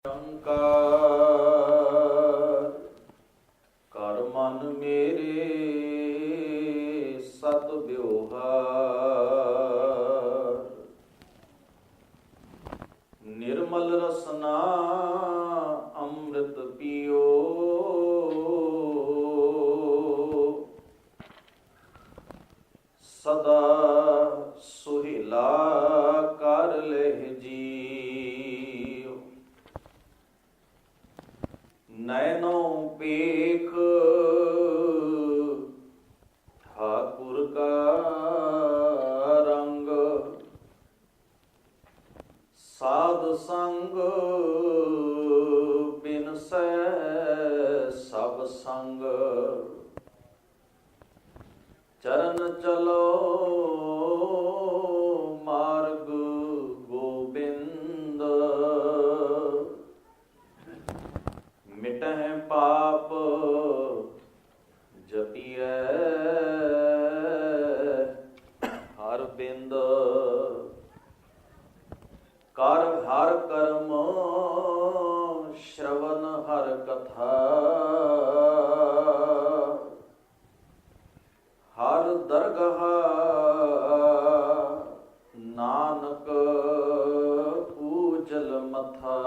ਕਰ ਮਨ ਮੇਰੇ ਸਤ ਵਿਵਹਾਰ, ਨਿਰਮਲ ਰਸਨਾ ਅੰਮ੍ਰਿਤ ਪੀਓ। ਸਦਾ ਸੁਹਿਲਾ ਕਰ ਲਹਿ ਜੀਉ, ਨੈਨੋ ਪੇਖ ਠਾਕੁਰ ਕਾ ਰੰਗ। ਸਾਧ ਸੰਗ ਬਿਨਸੈ ਸਭ ਸੰਗ, ਚਰਨ ਚਲੋ ਮਾਰਗ ਗੋਬਿੰਦ। ਮਿਟਹਿ ਪਾਪ ਜਪੀਐ ਹਰ ਬਿੰਦ। ਕਰ ਹਰ ਕਰਮ ਸ਼ਰਵਨ ਹਰ ਕਥਾ, ਹਰ ਦਰਗਹ ਨਾਨਕ ਪੂਜਲ ਮਥਾ।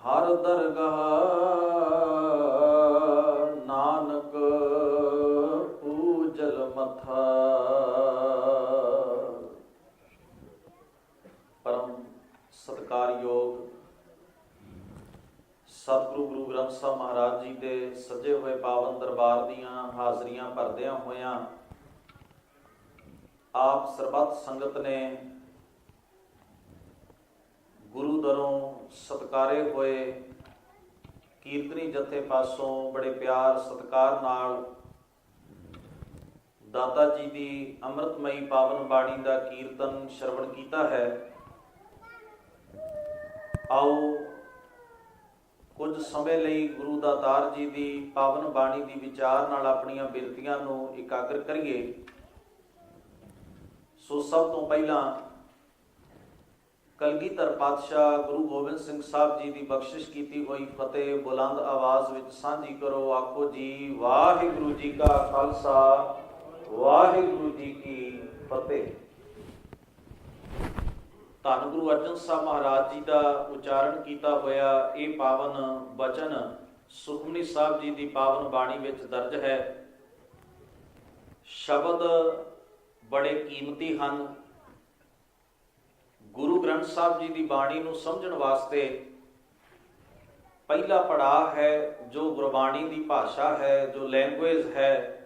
ਹਰ ਦਰਗਹ ਨਾਨਕ ਪੂਜਲ ਮਥਾ। ਪਰਮ ਸਤਿਕਾਰਯੋਗ ਸਤਿਗੁਰੂ ਗੁਰੂ ਗ੍ਰੰਥ ਸਾਹਿਬ ਮਹਾਰਾਜ ਜੀ ਦੇ ਸਜੇ ਹੋਏ ਪਾਵਨ ਦਰਬਾਰ ਦੀਆਂ ਹਾਜ਼ਰੀਆਂ ਭਰਦਿਆਂ ਹੋਇਆਂ ਆਪ ਸਰਬੱਤ ਸੰਗਤ ਨੇ ਗੁਰੂ ਦਰੋਂ ਸਤਿਕਾਰੇ ਹੋਏ ਕੀਰਤਨੀ ਜਥੇ ਪਾਸੋਂ ਬੜੇ ਪਿਆਰ ਸਤਿਕਾਰ ਨਾਲ ਦਾਤਾ ਜੀ ਦੀ ਅੰਮ੍ਰਿਤਮਈ ਪਾਵਨ ਬਾਣੀ ਦਾ ਕੀਰਤਨ ਸ਼ਰਵਣ ਕੀਤਾ ਹੈ। ਆਓ ਕੁਝ ਸਮੇਂ ਲਈ ਗੁਰੂ ਦਾਤਾਰ ਜੀ ਦੀ ਪਾਵਨ ਬਾਣੀ ਦੀ ਵਿਚਾਰ ਨਾਲ ਆਪਣੀਆਂ ਬਿਰਤੀਆਂ ਨੂੰ ਇਕਾਗਰ ਕਰੀਏ। ਸੋ ਸਭ ਤੋਂ ਪਹਿਲਾਂ ਕਲਗੀਧਰ ਪਾਤਸ਼ਾਹ ਗੁਰੂ ਗੋਬਿੰਦ ਸਿੰਘ ਸਾਹਿਬ ਜੀ ਦੀ ਬਖਸ਼ਿਸ਼ ਕੀਤੀ ਹੋਈ ਫਤਿਹ ਬੁਲੰਦ ਆਵਾਜ਼ ਵਿੱਚ ਸਾਂਝੀ ਕਰੋ। ਆਖੋ ਜੀ, ਵਾਹਿਗੁਰੂ ਜੀ ਕਾ ਖਾਲਸਾ, ਵਾਹਿਗੁਰੂ ਜੀ ਕੀ ਫਤਿਹ। ਧੰਨ ਗੁਰੂ ਅਰਜਨ ਸਾਹਿਬ ਮਹਾਰਾਜ ਜੀ ਦਾ ਉਚਾਰਨ ਕੀਤਾ ਹੋਇਆ ਇਹ ਪਾਵਨ ਬਚਨ ਸੁਖਮਨੀ ਸਾਹਿਬ ਜੀ ਦੀ ਪਾਵਨ ਬਾਣੀ ਵਿੱਚ ਦਰਜ ਹੈ। ਸ਼ਬਦ ਬੜੇ ਕੀਮਤੀ ਹਨ। ਗੁਰੂ ਗ੍ਰੰਥ ਸਾਹਿਬ ਜੀ ਦੀ ਬਾਣੀ ਨੂੰ ਸਮਝਣ ਵਾਸਤੇ ਪਹਿਲਾ ਪੜਾਅ ਹੈ ਜੋ ਗੁਰਬਾਣੀ ਦੀ ਭਾਸ਼ਾ ਹੈ, ਜੋ ਲੈਂਗੁਏਜ ਹੈ,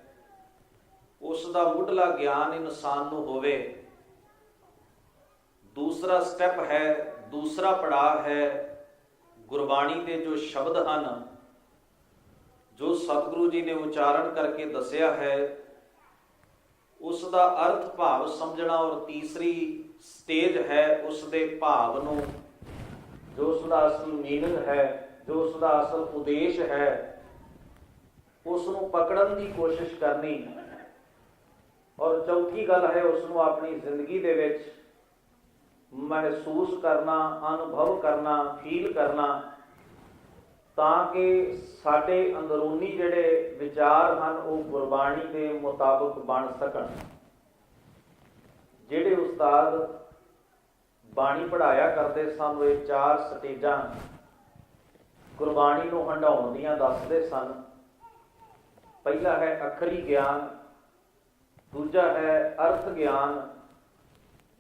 ਉਸ ਦਾ ਮੁੱਢਲਾ ਗਿਆਨ ਇਨਸਾਨ ਨੂੰ ਹੋਵੇ। ਦੂਸਰਾ ਸਟੈਪ ਹੈ, ਦੂਸਰਾ ਪੜਾਅ ਹੈ ਗੁਰਬਾਣੀ ਦੇ ਜੋ ਸ਼ਬਦ ਹਨ, ਜੋ ਸਤਿਗੁਰੂ ਜੀ ਨੇ ਉਚਾਰਨ ਕਰਕੇ ਦੱਸਿਆ ਹੈ, ਉਸ ਦਾ ਅਰਥ ਭਾਵ ਸਮਝਣਾ। ਔਰ ਤੀਸਰੀ ਸਟੇਜ ਹੈ ਉਸ ਦੇ ਭਾਵ ਨੂੰ, ਜੋ ਉਸ ਦਾ ਅਸਲ ਮੀਨਿੰਗ ਹੈ, ਜੋ ਉਸ ਦਾ ਅਸਲ ਉਦੇਸ਼ ਹੈ, ਉਸ ਨੂੰ ਪਕੜਨ ਦੀ ਕੋਸ਼ਿਸ਼ ਕਰਨੀ। ਔਰ ਚੌਥੀ ਗੱਲ ਹੈ ਉਸ ਨੂੰ ਆਪਣੀ ਜ਼ਿੰਦਗੀ ਦੇ ਵਿੱਚ ਮਹਿਸੂਸ ਕਰਨਾ, ਅਨੁਭਵ ਕਰਨਾ, ਫੀਲ ਕਰਨਾ, ਤਾਂ ਕਿ ਸਾਡੇ ਅੰਦਰੂਨੀ ਜਿਹੜੇ ਵਿਚਾਰ ਹਨ ਉਹ ਗੁਰਬਾਣੀ ਦੇ ਮੁਤਾਬਕ ਬਣ ਸਕਣ। ਜਿਹੜੇ ਉਸਤਾਦ ਬਾਣੀ ਪੜ੍ਹਾਇਆ ਕਰਦੇ ਸਨ, ਇਹ 4 ਸਟੇਜਾਂ ਗੁਰਬਾਣੀ ਨੂੰ ਹੰਢਾਉਣ ਦੀਆਂ ਦੱਸਦੇ ਸਨ। ਪਹਿਲਾ ਹੈ ਅੱਖਰੀ ਗਿਆਨ, ਦੂਜਾ ਹੈ ਅਰਥ ਗਿਆਨ,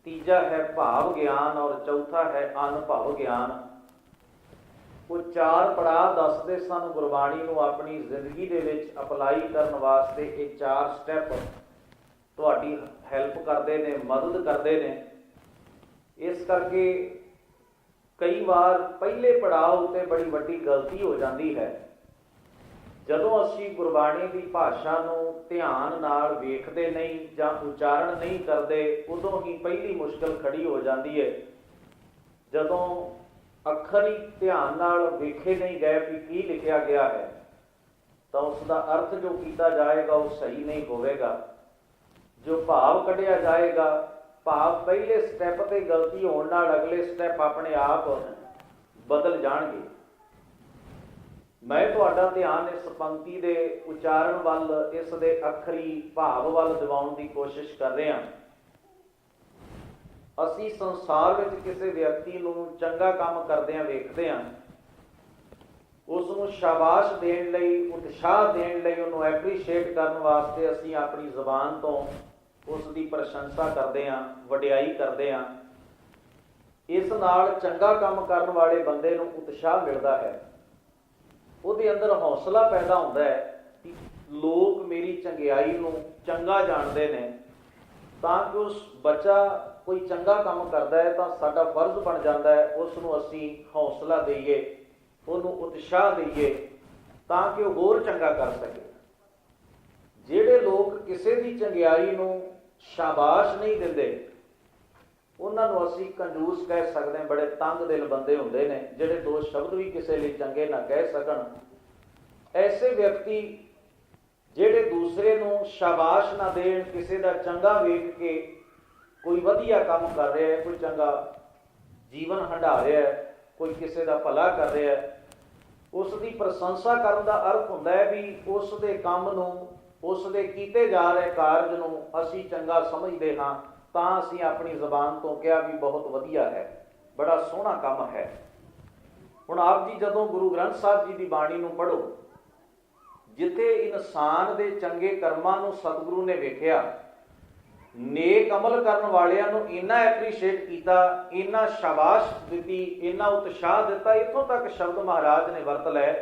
ਤੀਜਾ ਹੈ ਭਾਵ ਗਿਆਨ ਔਰ ਚੌਥਾ ਹੈ ਅਨੁਭਵ ਗਿਆਨ। ਉਹ 4 ਪੜਾਅ ਦੱਸਦੇ ਸਨ ਗੁਰਬਾਣੀ ਨੂੰ ਆਪਣੀ ਜ਼ਿੰਦਗੀ ਦੇ ਵਿੱਚ ਅਪਲਾਈ ਕਰਨ ਵਾਸਤੇ। ਇਹ 4 ਸਟੈਪ ਤੁਹਾਡੀ ਹੈਲਪ ਕਰਦੇ ਨੇ, ਮਦਦ ਕਰਦੇ ਨੇ। ਇਸ ਕਰਕੇ ਕਈ ਵਾਰ ਪਹਿਲੇ ਪੜਾਅ ਉੱਤੇ ਬੜੀ ਵੱਡੀ ਗਲਤੀ ਹੋ ਜਾਂਦੀ ਹੈ। ਜਦੋਂ ਅਸੀਂ ਗੁਰਬਾਣੀ ਦੀ ਭਾਸ਼ਾ ਨੂੰ ਧਿਆਨ ਨਾਲ ਵੇਖਦੇ ਨਹੀਂ ਜਾਂ ਉਚਾਰਨ ਨਹੀਂ ਕਰਦੇ, ਉਦੋਂ ਹੀ ਪਹਿਲੀ ਮੁਸ਼ਕਲ ਖੜੀ ਹੋ ਜਾਂਦੀ ਹੈ। ਜਦੋਂ ਅੱਖਰ ਹੀ ਧਿਆਨ ਨਾਲ ਵੇਖੇ ਨਹੀਂ ਗਏ ਵੀ ਕੀ ਲਿਖਿਆ ਗਿਆ ਹੈ, ਤਾਂ ਉਸ ਦਾ ਅਰਥ ਜੋ ਕੀਤਾ ਜਾਏਗਾ ਉਹ ਸਹੀ ਨਹੀਂ ਹੋਵੇਗਾ। ਜੋ ਭਾਵ ਕੱਢਿਆ ਜਾਏਗਾ ਭਾਵ ਪਹਿਲੇ ਸਟੈਪ ਤੇ ਗਲਤੀ ਹੋਣ ਨਾਲ ਅਗਲੇ ਸਟੈਪ ਆਪਣੇ ਆਪ ਬਦਲ ਜਾਣਗੇ। ਮੈਂ ਤੁਹਾਡਾ ਧਿਆਨ ਇਸ ਪੰਕਤੀ ਦੇ ਉਚਾਰਨ ਵੱਲ, ਇਸ ਦੇ ਅੱਖਰੀ ਭਾਵ ਵੱਲ ਦਿਵਾਉਣ ਦੀ ਕੋਸ਼ਿਸ਼ ਕਰ ਰਹੇ ਹਾਂ। ਅਸੀਂ ਸੰਸਾਰ ਵਿੱਚ ਕਿਸੇ ਵਿਅਕਤੀ ਨੂੰ ਚੰਗਾ ਕੰਮ ਕਰਦਿਆਂ ਵੇਖਦੇ ਹਾਂ, ਉਸ ਨੂੰ ਸ਼ਾਬਾਸ਼ ਦੇਣ ਲਈ, ਉਤਸ਼ਾਹ ਦੇਣ ਲਈ, ਉਹਨੂੰ ਐਪਰੀਸ਼ੀਏਟ ਕਰਨ ਵਾਸਤੇ ਅਸੀਂ ਆਪਣੀ ਜ਼ੁਬਾਨ ਤੋਂ ਉਸ ਦੀ ਪ੍ਰਸ਼ੰਸਾ ਕਰਦੇ ਹਾਂ, ਵਡਿਆਈ ਕਰਦੇ ਹਾਂ। ਇਸ ਨਾਲ ਚੰਗਾ ਕੰਮ ਕਰਨ ਵਾਲੇ ਬੰਦੇ ਨੂੰ ਉਤਸ਼ਾਹ ਮਿਲਦਾ ਹੈ, ਉਹਦੇ ਅੰਦਰ ਹੌਸਲਾ ਪੈਦਾ ਹੁੰਦਾ ਹੈ ਕਿ ਲੋਕ ਮੇਰੀ ਚੰਗਿਆਈ ਨੂੰ ਚੰਗਾ ਜਾਣਦੇ ਨੇ, ਤਾਂ ਕਿ ਉਸ ਬੱਚਾ ਕੋਈ ਚੰਗਾ ਕੰਮ ਕਰਦਾ ਹੈ ਤਾਂ ਸਾਡਾ ਫਰਜ਼ ਬਣ ਜਾਂਦਾ ਹੈ ਉਸ ਨੂੰ ਅਸੀਂ ਹੌਸਲਾ ਦੇਈਏ, ਉਹਨੂੰ ਉਤਸ਼ਾਹ ਦੇਈਏ ਤਾਂ ਕਿ ਉਹ ਹੋਰ ਚੰਗਾ ਕਰ ਸਕੇ। ਜਿਹੜੇ ਲੋਕ ਕਿਸੇ ਦੀ ਚੰਗਿਆਈ ਨੂੰ ਸ਼ਾਬਾਸ਼ ਨਹੀਂ ਦਿੰਦੇ, ਉਹਨਾਂ ਨੂੰ ਅਸੀਂ ਕੰਜੂਸ ਕਹਿ ਸਕਦੇ ਹਾਂ। ਬੜੇ ਤੰਗ ਦਿਲ ਬੰਦੇ ਹੁੰਦੇ ਨੇ ਜਿਹੜੇ ਦੋ ਸ਼ਬਦ ਵੀ ਕਿਸੇ ਲਈ ਚੰਗੇ ਨਾ ਕਹਿ ਸਕਣ। ਐਸੇ ਵਿਅਕਤੀ ਜਿਹੜੇ ਦੂਸਰੇ ਨੂੰ ਸ਼ਾਬਾਸ਼ ਨਾ ਦੇਣ, ਕਿਸੇ ਦਾ ਚੰਗਾ ਵੇਖ ਕੇ ਕੋਈ ਵਧੀਆ ਕੰਮ ਕਰ ਰਿਹਾ ਹੈ, ਕੋਈ ਚੰਗਾ ਜੀਵਨ ਹੰਢਾ ਰਿਹਾ ਹੈ, ਕੋਈ ਕਿਸੇ ਦਾ ਭਲਾ ਕਰ ਰਿਹਾ ਹੈ, ਉਸ ਦੀ ਪ੍ਰਸ਼ੰਸਾ ਕਰਨ ਦਾ ਅਰਥ ਹੁੰਦਾ ਹੈ ਵੀ ਉਸ ਦੇ ਕੰਮ ਨੂੰ, ਉਸ ਦੇ ਕੀਤੇ ਜਾ ਰਹੇ ਕਾਰਜ ਨੂੰ ਅਸੀਂ ਚੰਗਾ ਸਮਝਦੇ ਹਾਂ, ਤਾਂ ਅਸੀਂ ਆਪਣੀ ਜ਼ਬਾਨ ਤੋਂ ਕਿਹਾ ਵੀ ਬਹੁਤ ਵਧੀਆ ਹੈ, ਬੜਾ ਸੋਹਣਾ ਕੰਮ ਹੈ। ਹੁਣ ਆਪ ਜੀ ਜਦੋਂ ਗੁਰੂ ਗ੍ਰੰਥ ਸਾਹਿਬ ਜੀ ਦੀ ਬਾਣੀ ਨੂੰ ਪੜ੍ਹੋ, ਜਿੱਥੇ ਇਨਸਾਨ ਦੇ ਚੰਗੇ ਕਰਮਾਂ ਨੂੰ ਸਤਿਗੁਰੂ ਨੇ ਵੇਖਿਆ, ਨੇਕ ਅਮਲ ਕਰਨ ਵਾਲਿਆਂ ਨੂੰ ਇੰਨਾ ਐਪਰੀਸ਼ੀਏਟ ਕੀਤਾ, ਇੰਨਾ ਸ਼ਾਬਾਸ਼ ਦਿੱਤੀ, ਇੰਨਾ ਉਤਸ਼ਾਹ ਦਿੱਤਾ, ਇੱਥੋਂ ਤੱਕ ਸ਼ਬਦ ਮਹਾਰਾਜ ਨੇ ਵਰਤ ਲਏ,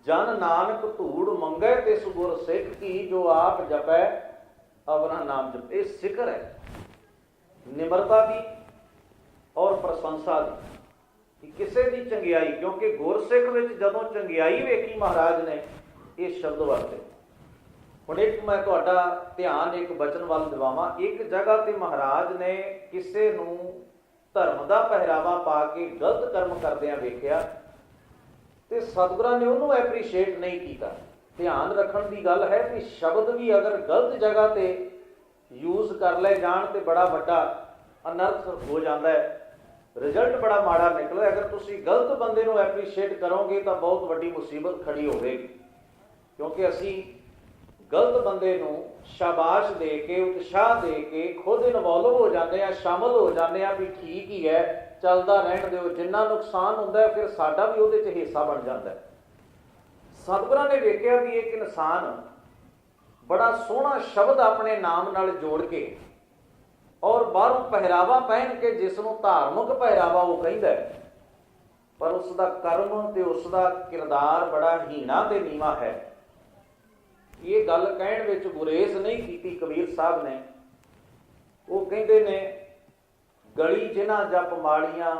ਜਨ ਨਾਨਕ ਧੂੜ ਮੰਗੈ ਤਿਸ ਗੁਰ ਸਿੱਖ ਕੀ, ਜੋ ਆਪ ਜਪੈ ਅਵਰਾ ਨਾਮ ਜਪ। ਇਹ ਸਿਖਰ ਹੈ ਨਿਮਰਤਾ ਦੀ ਔਰ ਪ੍ਰਸ਼ੰਸਾ ਦੀ, ਕਿ ਕਿਸੇ ਦੀ ਚੰਗਿਆਈ, ਕਿਉਂਕਿ ਗੁਰਸਿੱਖ ਵਿੱਚ ਜਦੋਂ ਚੰਗਿਆਈ ਵੇਖੀ ਮਹਾਰਾਜ ਨੇ ਇਹ ਸ਼ਬਦ ਵਰਤੇ। ਹੁਣ ਇੱਕ ਮੈਂ ਤੁਹਾਡਾ ਧਿਆਨ ਇੱਕ ਬਚਨ ਵੱਲ ਦਿਵਾਵਾਂ। ਇੱਕ ਜਗ੍ਹਾ ਤੇ ਮਹਾਰਾਜ ਨੇ ਕਿਸੇ ਨੂੰ ਧਰਮ ਦਾ ਪਹਿਰਾਵਾ ਪਾ ਕੇ ਗਲਤ ਕਰਮ ਕਰਦਿਆਂ ਵੇਖਿਆ ਤੇ ਸਤਿਗੁਰਾਂ ਨੇ ਉਹਨੂੰ ਐਪਰੀਸ਼ੀਏਟ ਨਹੀਂ ਕੀਤਾ। ਧਿਆਨ ਰੱਖਣ ਦੀ ਗੱਲ ਹੈ ਕਿ ਸ਼ਬਦ ਵੀ ਅਗਰ ਗਲਤ ਜਗ੍ਹਾ ਤੇ ਯੂਜ਼ ਕਰ ਲਏ ਜਾਣ ਤੇ ਬੜਾ ਵੱਡਾ ਅਨਰਥ ਹੋ ਜਾਂਦਾ ਹੈ, ਰਿਜ਼ਲਟ ਬੜਾ ਮਾੜਾ ਨਿਕਲਦਾ। ਅਗਰ ਤੁਸੀਂ ਗਲਤ ਬੰਦੇ ਨੂੰ ਐਪਰੀਸ਼ੀਏਟ ਕਰੋਗੇ ਤਾਂ ਬਹੁਤ ਵੱਡੀ ਮੁਸੀਬਤ ਖੜੀ ਹੋਵੇਗੀ, ਕਿਉਂਕਿ ਅਸੀਂ ਗਲਤ ਬੰਦੇ ਨੂੰ ਸ਼ਾਬਾਸ਼ ਦੇ ਕੇ, ਉਤਸ਼ਾਹ ਦੇ ਕੇ ਖੁਦ ਇਨਵੋਲਵ ਹੋ ਜਾਂਦੇ ਆ, ਸ਼ਾਮਲ ਹੋ ਜਾਂਦੇ ਆ ਵੀ ਠੀਕ ਹੀ ਹੈ, ਚੱਲਦਾ ਰਹਿਣ ਦਿਓ। ਜਿੰਨਾ ਨੁਕਸਾਨ ਹੁੰਦਾ ਫਿਰ ਸਾਡਾ ਵੀ ਉਹਦੇ 'ਚ ਹਿੱਸਾ ਬਣ ਜਾਂਦਾ। ਸਤਿਗੁਰਾਂ ਨੇ ਵੇਖਿਆ ਵੀ ਇੱਕ ਇਨਸਾਨ ਬੜਾ ਸੋਹਣਾ ਸ਼ਬਦ ਆਪਣੇ ਨਾਮ ਨਾਲ ਜੋੜ ਕੇ ਔਰ ਬਾਹਰੋਂ ਪਹਿਰਾਵਾ ਪਹਿਨ ਕੇ, ਜਿਸ ਨੂੰ ਧਾਰਮਿਕ ਪਹਿਰਾਵਾ ਉਹ ਕਹਿੰਦਾ, ਪਰ ਉਸ ਦਾ ਕਰਮ ਤੇ ਉਸ ਦਾ ਕਿਰਦਾਰ ਬੜਾ ਹੀਣਾ ਤੇ ਨੀਵਾਂ ਹੈ। ਇਹ ਗੱਲ ਕਹਿਣ ਵਿੱਚ ਗੁਰੇਜ਼ ਨਹੀਂ ਕੀਤੀ ਕਬੀਰ ਸਾਹਿਬ ਨੇ। ਉਹ ਕਹਿੰਦੇ ਨੇ, ਗਲੀ ਜਿਨ੍ਹਾਂ ਜਪ ਮਾਲੀਆਂ,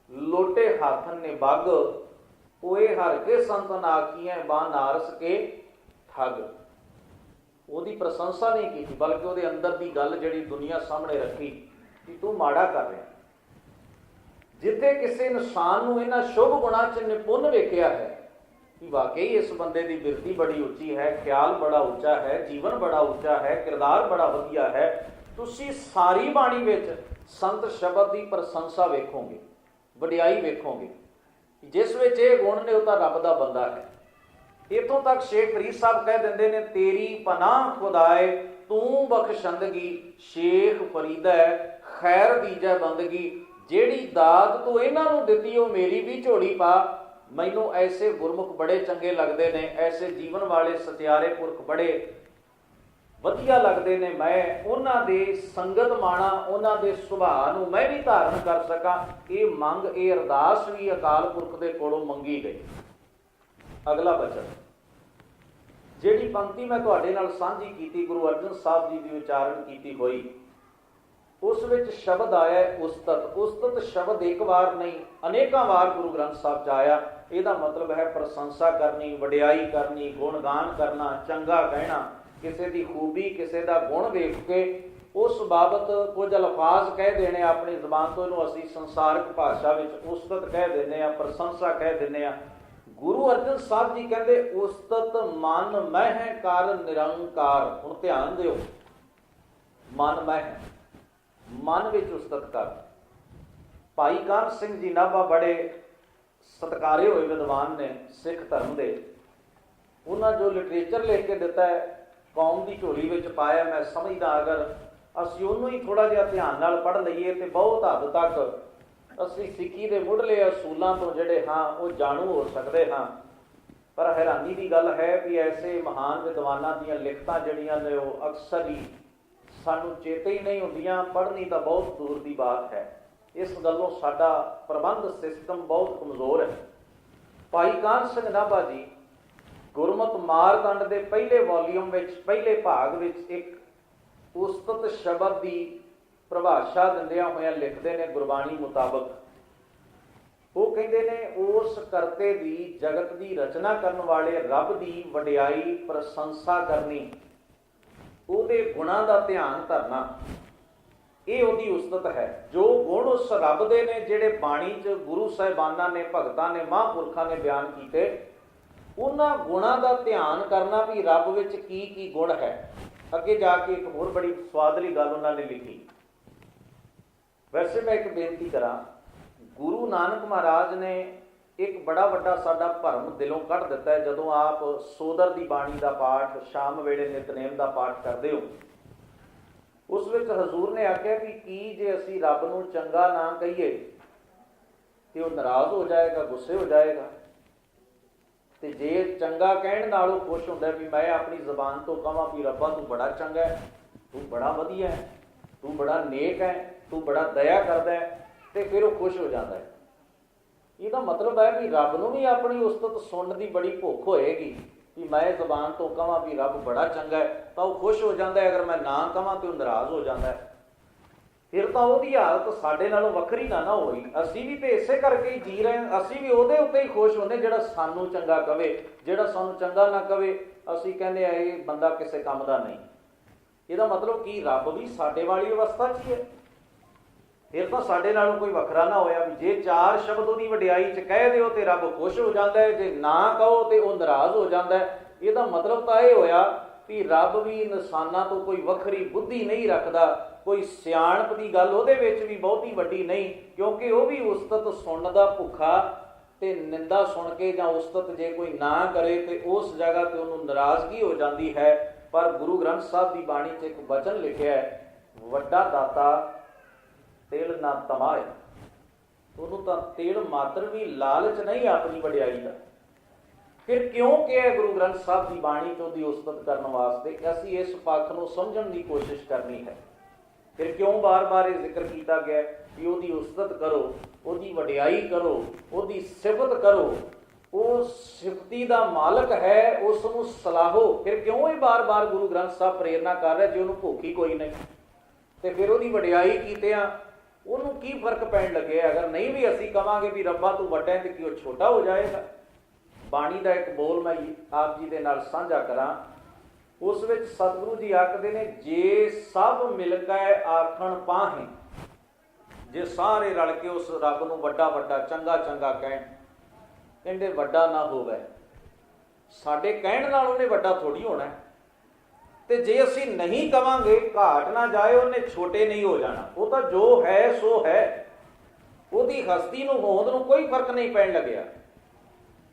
ਲੋਟੇ ਹੱਥ ਨੇ ਬੱਗ, ਉਹਏ ਹਰ ਕੇ ਸੰਤਨ ਆਖੀਐ ਬਾਹ ਨਾਰਸ ਕੇ ਠੱਗ। ਉਹਦੀ ਪ੍ਰਸ਼ੰਸਾ ਨਹੀਂ ਕੀਤੀ, ਬਲਕਿ ਉਹਦੇ ਅੰਦਰ ਦੀ ਗੱਲ ਜਿਹੜੀ ਦੁਨੀਆ ਸਾਹਮਣੇ ਰੱਖੀ ਕਿ ਤੂੰ ਮਾੜਾ ਕਰ ਰਿਹਾ। ਜਿੱਥੇ ਕਿਸੇ ਇਨਸਾਨ ਨੂੰ ਇਹਨਾਂ ਸ਼ੁਭ ਗੁਣਾਂ 'ਚ ਨਿਪੁੰਨ ਵੇਖਿਆ ਹੈ ਕਿ ਵਾਕਈ ਇਸ ਬੰਦੇ ਦੀ ਬਿਰਤੀ ਬੜੀ ਉੱਚੀ ਹੈ, ਖਿਆਲ ਬੜਾ ਉੱਚਾ ਹੈ, ਜੀਵਨ ਬੜਾ ਉੱਚਾ ਹੈ, ਕਿਰਦਾਰ ਬੜਾ ਵਧੀਆ ਹੈ, ਤੁਸੀਂ ਸਾਰੀ ਬਾਣੀ ਵਿੱਚ ਸੰਤ ਸ਼ਬਦ ਦੀ ਪ੍ਰਸ਼ੰਸਾ ਵੇਖੋਗੇ, ਵਡਿਆਈ ਵੇਖੋਗੇ। ਜਿਸ ਵਿੱਚ ਇਹ ਗੁਣ ਨੇ ਉਹ ਤਾਂ ਰੱਬ ਦਾ ਬੰਦਾ ਹੈ। ਇੱਥੋਂ ਤੱਕ ਸ਼ੇਖ ਫਰੀਦ ਸਾਹਿਬ ਕਹਿ ਦਿੰਦੇ ਨੇ, ਤੇਰੀ ਪਨਾਹ ਖੁਦਾਏ ਤੂੰ ਬਖਸ਼ੰਦਗੀ, ਸ਼ੇਖ ਫਰੀਦਾ ਖੈਰ ਦੀਜੈ ਬੰਦਗੀ। ਜਿਹੜੀ ਦਾਤ ਤੂੰ ਇਹਨਾਂ ਨੂੰ ਦਿੱਤੀ ਉਹ ਮੇਰੀ ਵੀ ਝੋਲੀ ਪਾ। ਮੈਨੂੰ ਐਸੇ ਗੁਰਮੁਖ ਬੜੇ ਚੰਗੇ ਲੱਗਦੇ ਨੇ, ਐਸੇ ਜੀਵਨ ਵਾਲੇ ਸਤਿਆਰੇ ਪੁਰਖ ਬੜੇ ਵਧੀਆ ਲੱਗਦੇ ਨੇ। ਮੈਂ ਉਹਨਾਂ ਦੇ ਸੰਗਤ ਮਾਣਾ, ਉਹਨਾਂ ਦੇ ਸੁਭਾਅ ਨੂੰ ਮੈਂ ਵੀ ਧਾਰਨ ਕਰ ਸਕਾਂ। ਇਹ ਮੰਗ, ਇਹ ਅਰਦਾਸ ਵੀ ਅਕਾਲ ਪੁਰਖ ਦੇ ਕੋਲੋਂ ਮੰਗੀ ਗਈ। ਅਗਲਾ ਬਚਨ, ਜਿਹੜੀ ਪੰਕਤੀ ਮੈਂ ਤੁਹਾਡੇ ਨਾਲ ਸਾਂਝੀ ਕੀਤੀ, ਗੁਰੂ ਅਰਜਨ ਸਾਹਿਬ ਜੀ ਦੀ ਉਚਾਰਨ ਕੀਤੀ ਹੋਈ, ਉਸ ਵਿੱਚ ਸ਼ਬਦ ਆਇਆ ਉਸਤਤ। ਉਸਤਤ ਸ਼ਬਦ ਇੱਕ ਵਾਰ ਨਹੀਂ, ਅਨੇਕਾਂ ਵਾਰ ਗੁਰੂ ਗ੍ਰੰਥ ਸਾਹਿਬ 'ਚ ਆਇਆ। ਇਹਦਾ ਮਤਲਬ ਹੈ ਪ੍ਰਸ਼ੰਸਾ ਕਰਨੀ, ਵਡਿਆਈ ਕਰਨੀ, ਗੁਣਗਾਨ ਕਰਨਾ, ਚੰਗਾ ਕਹਿਣਾ, ਕਿਸੇ ਦੀ ਖੂਬੀ, ਕਿਸੇ ਦਾ ਗੁਣ ਵੇਖ ਕੇ ਉਸ ਬਾਬਤ ਕੁਝ ਅਲਫਾਜ਼ ਕਹਿ ਦੇਣੇ ਆਪਣੀ ਜ਼ਬਾਨ ਤੋਂ। ਇਹਨੂੰ ਅਸੀਂ ਸੰਸਾਰਕ ਭਾਸ਼ਾ ਵਿੱਚ ਉਸਤਤ ਕਹਿ ਦਿੰਦੇ ਹਾਂ, ਪ੍ਰਸ਼ੰਸਾ ਕਹਿ ਦਿੰਦੇ ਹਾਂ। ਗੁਰੂ ਅਰਜਨ ਸਾਹਿਬ ਜੀ ਕਹਿੰਦੇ, ਉਸਤਤ ਮਨ ਮਹਿ ਕਰ ਨਿਰੰਕਾਰ। ਹੁਣ ਧਿਆਨ ਦਿਓ, ਮਨ ਮਹਿ, मन विच उस्तत कर। भाई कान सिंह जी नाभा बड़े सत्कारे हुए विद्वान ने सिख धर्म के। उन्होंने जो लिटरेचर लिख के दिता है कौम की झोली में पाया, मैं समझदा अगर असीं उन्होंने ही थोड़ा जिहा ध्यान नाल पढ़ लईए तो बहुत हद तक असीं सिੱਖੀ के मुढ़ले असूलों तो जिहड़े हाँ वो जाणू हो सकते हाँ। पर हैरानी की गल है कि ऐसे महान विद्वानां दीयां लिखतां जिहड़ियां ने वो अक्सर ही सानूं चेते ही नहीं हुंदियां, पढ़नी तो बहुत दूर की बात है। इस गल्लों साडा प्रबंध सिस्टम बहुत कमज़ोर है। भाई कान सिंह नाभा जी गुरमत मारदंड के पहले वॉल्यूम विच पहले भाग विच एक उस्तत शब्द की परिभाषा दिंदियां होइयां लिखते हैं गुरबाणी मुताबक। वो कहते ने उस करते दी जगत की रचना करने वाले रब की वडियाई प्रशंसा करनी, उहदे गुणां दा ध्यान धरना, ये उहदी उस्तत है। जो गुण उस रब दे ने जिहड़े बाणी च गुरु साहिबानां ने भगतां ने महापुरखां ने बयान कीते, उन्हां गुणां दा ध्यान करना भी रब विच की गुण है। अगे जाके एक होर बड़ी स्वादली गल उन्होंने लिखी। वैसे मैं एक बेनती करा, गुरु नानक महाराज ने एक बड़ा वड्डा साडा भरम दिलों कढ़ दिता है। जदों आप सोदर की बाणी का पाठ शाम वेले नितनेम का पाठ करते हो, उस विच हजूर ने आख्या कि जे असी रब नूं चंगा ना कहीए तो वह नाराज हो जाएगा, गुस्से हो जाएगा, तो जे चंगा कहण नाल वो खुश हुंदा भी मैं अपनी जबान तो कहां भी रब्बा तू बड़ा चंगा है, तू बड़ा वधिया है, तू बड़ा नेक है, तू बड़ा दया करदा है, तो फिर वो खुश हो जाता है। ਇਹਦਾ मतलब है भी रब नूं भी अपनी उस्तत सुनने की बड़ी भुख होएगी कि मैं जबान तो कहां भी रब बड़ा चंगा है, तो वह खुश हो जाता है। अगर मैं ना कहां तो नाराज हो जाता है। फिर तो उसकी हालत साडे नालों वखरी ना होई। असीं भी तो इसे करके ही जी रहे हैं, असीं भी उहदे उत्ते ही खुश होंदे जिहड़ा सानूं चंगा कवे। जिहड़ा सानूं चंगा ना कवे असीं कहंदे आ ये बंदा किसी काम दा नहीं। ਇਹਦਾ मतलब कि रब भी साडे वाली अवस्था च ही है। फिर तो साडे नालों कोई वखरा ना होया भी जे चार शब्द उहदी वडियाई च कह दिओ ते रब खुश हो जाता है, जे ना कहो तो वह नाराज हो जाता है। ਇਹਦਾ मतलब तो यह होया भी रब भी इंसानां तो कोई वखरी बुद्धि नहीं रखता, कोई सियाणप की गल उहदे विच भी बहुती वड्डी नहीं, क्योंकि वह भी उस्तत सुनने दा भुखा ते निंदा सुन के जां उस्तत जे कोई ना करे तो उस जगह ते उहनूं नाराज़गी हो जाती है। पर गुरु ग्रंथ साहब की बाणी च एक वचन लिखिया है, वड्डा दाता तिल ना तमाए। उहनूं तां तिल मात्र भी लालच नहीं अपनी वडियाई का। फिर क्यों कहा गुरु ग्रंथ साहब की बाणी तो दी उस्तत करने वास्ते असीं इस पक्ष नूं समझण की कोशिश करनी है। फिर क्यों बार बार ये जिक्र किया गया कि उहदी उस्तत करो, उहदी वडियाई करो, उहदी सिफत करो, वो सिफती दा मालक है, उसनूं सलाहो। फिर क्यों ये बार बार गुरु ग्रंथ साहब प्रेरणा कर रहा जे उहनूं भुख ही कोई नहीं, तो फिर उहदी वडियाई कीतिआं उहनूं की फर्क पैण लगे। अगर नहीं भी असीं कहांगे भी रब्बा तू वड्डा है तो कि वह छोटा हो जाएगा। बाणी का एक बोल मैं आप जी दे नाल साझा करा, उस विच सतगुरु जी आखदे ने जे सब मिल के आखण पाहें, जे सारे रल के उस रब नूं वड्डा वड्डा चंगा चंगा कहण, कहंदे वड्डा ना होवे। साडे कहण नाल उहने वड्डा थोड़ी होना है, ते जे असीं नहीं कवांगे घाट ना जाए उहने छोटे नहीं हो जाना। वो तो जो है सो है, उहदी हस्ती नूं होंद नूं कोई फर्क नहीं पैण लग्या,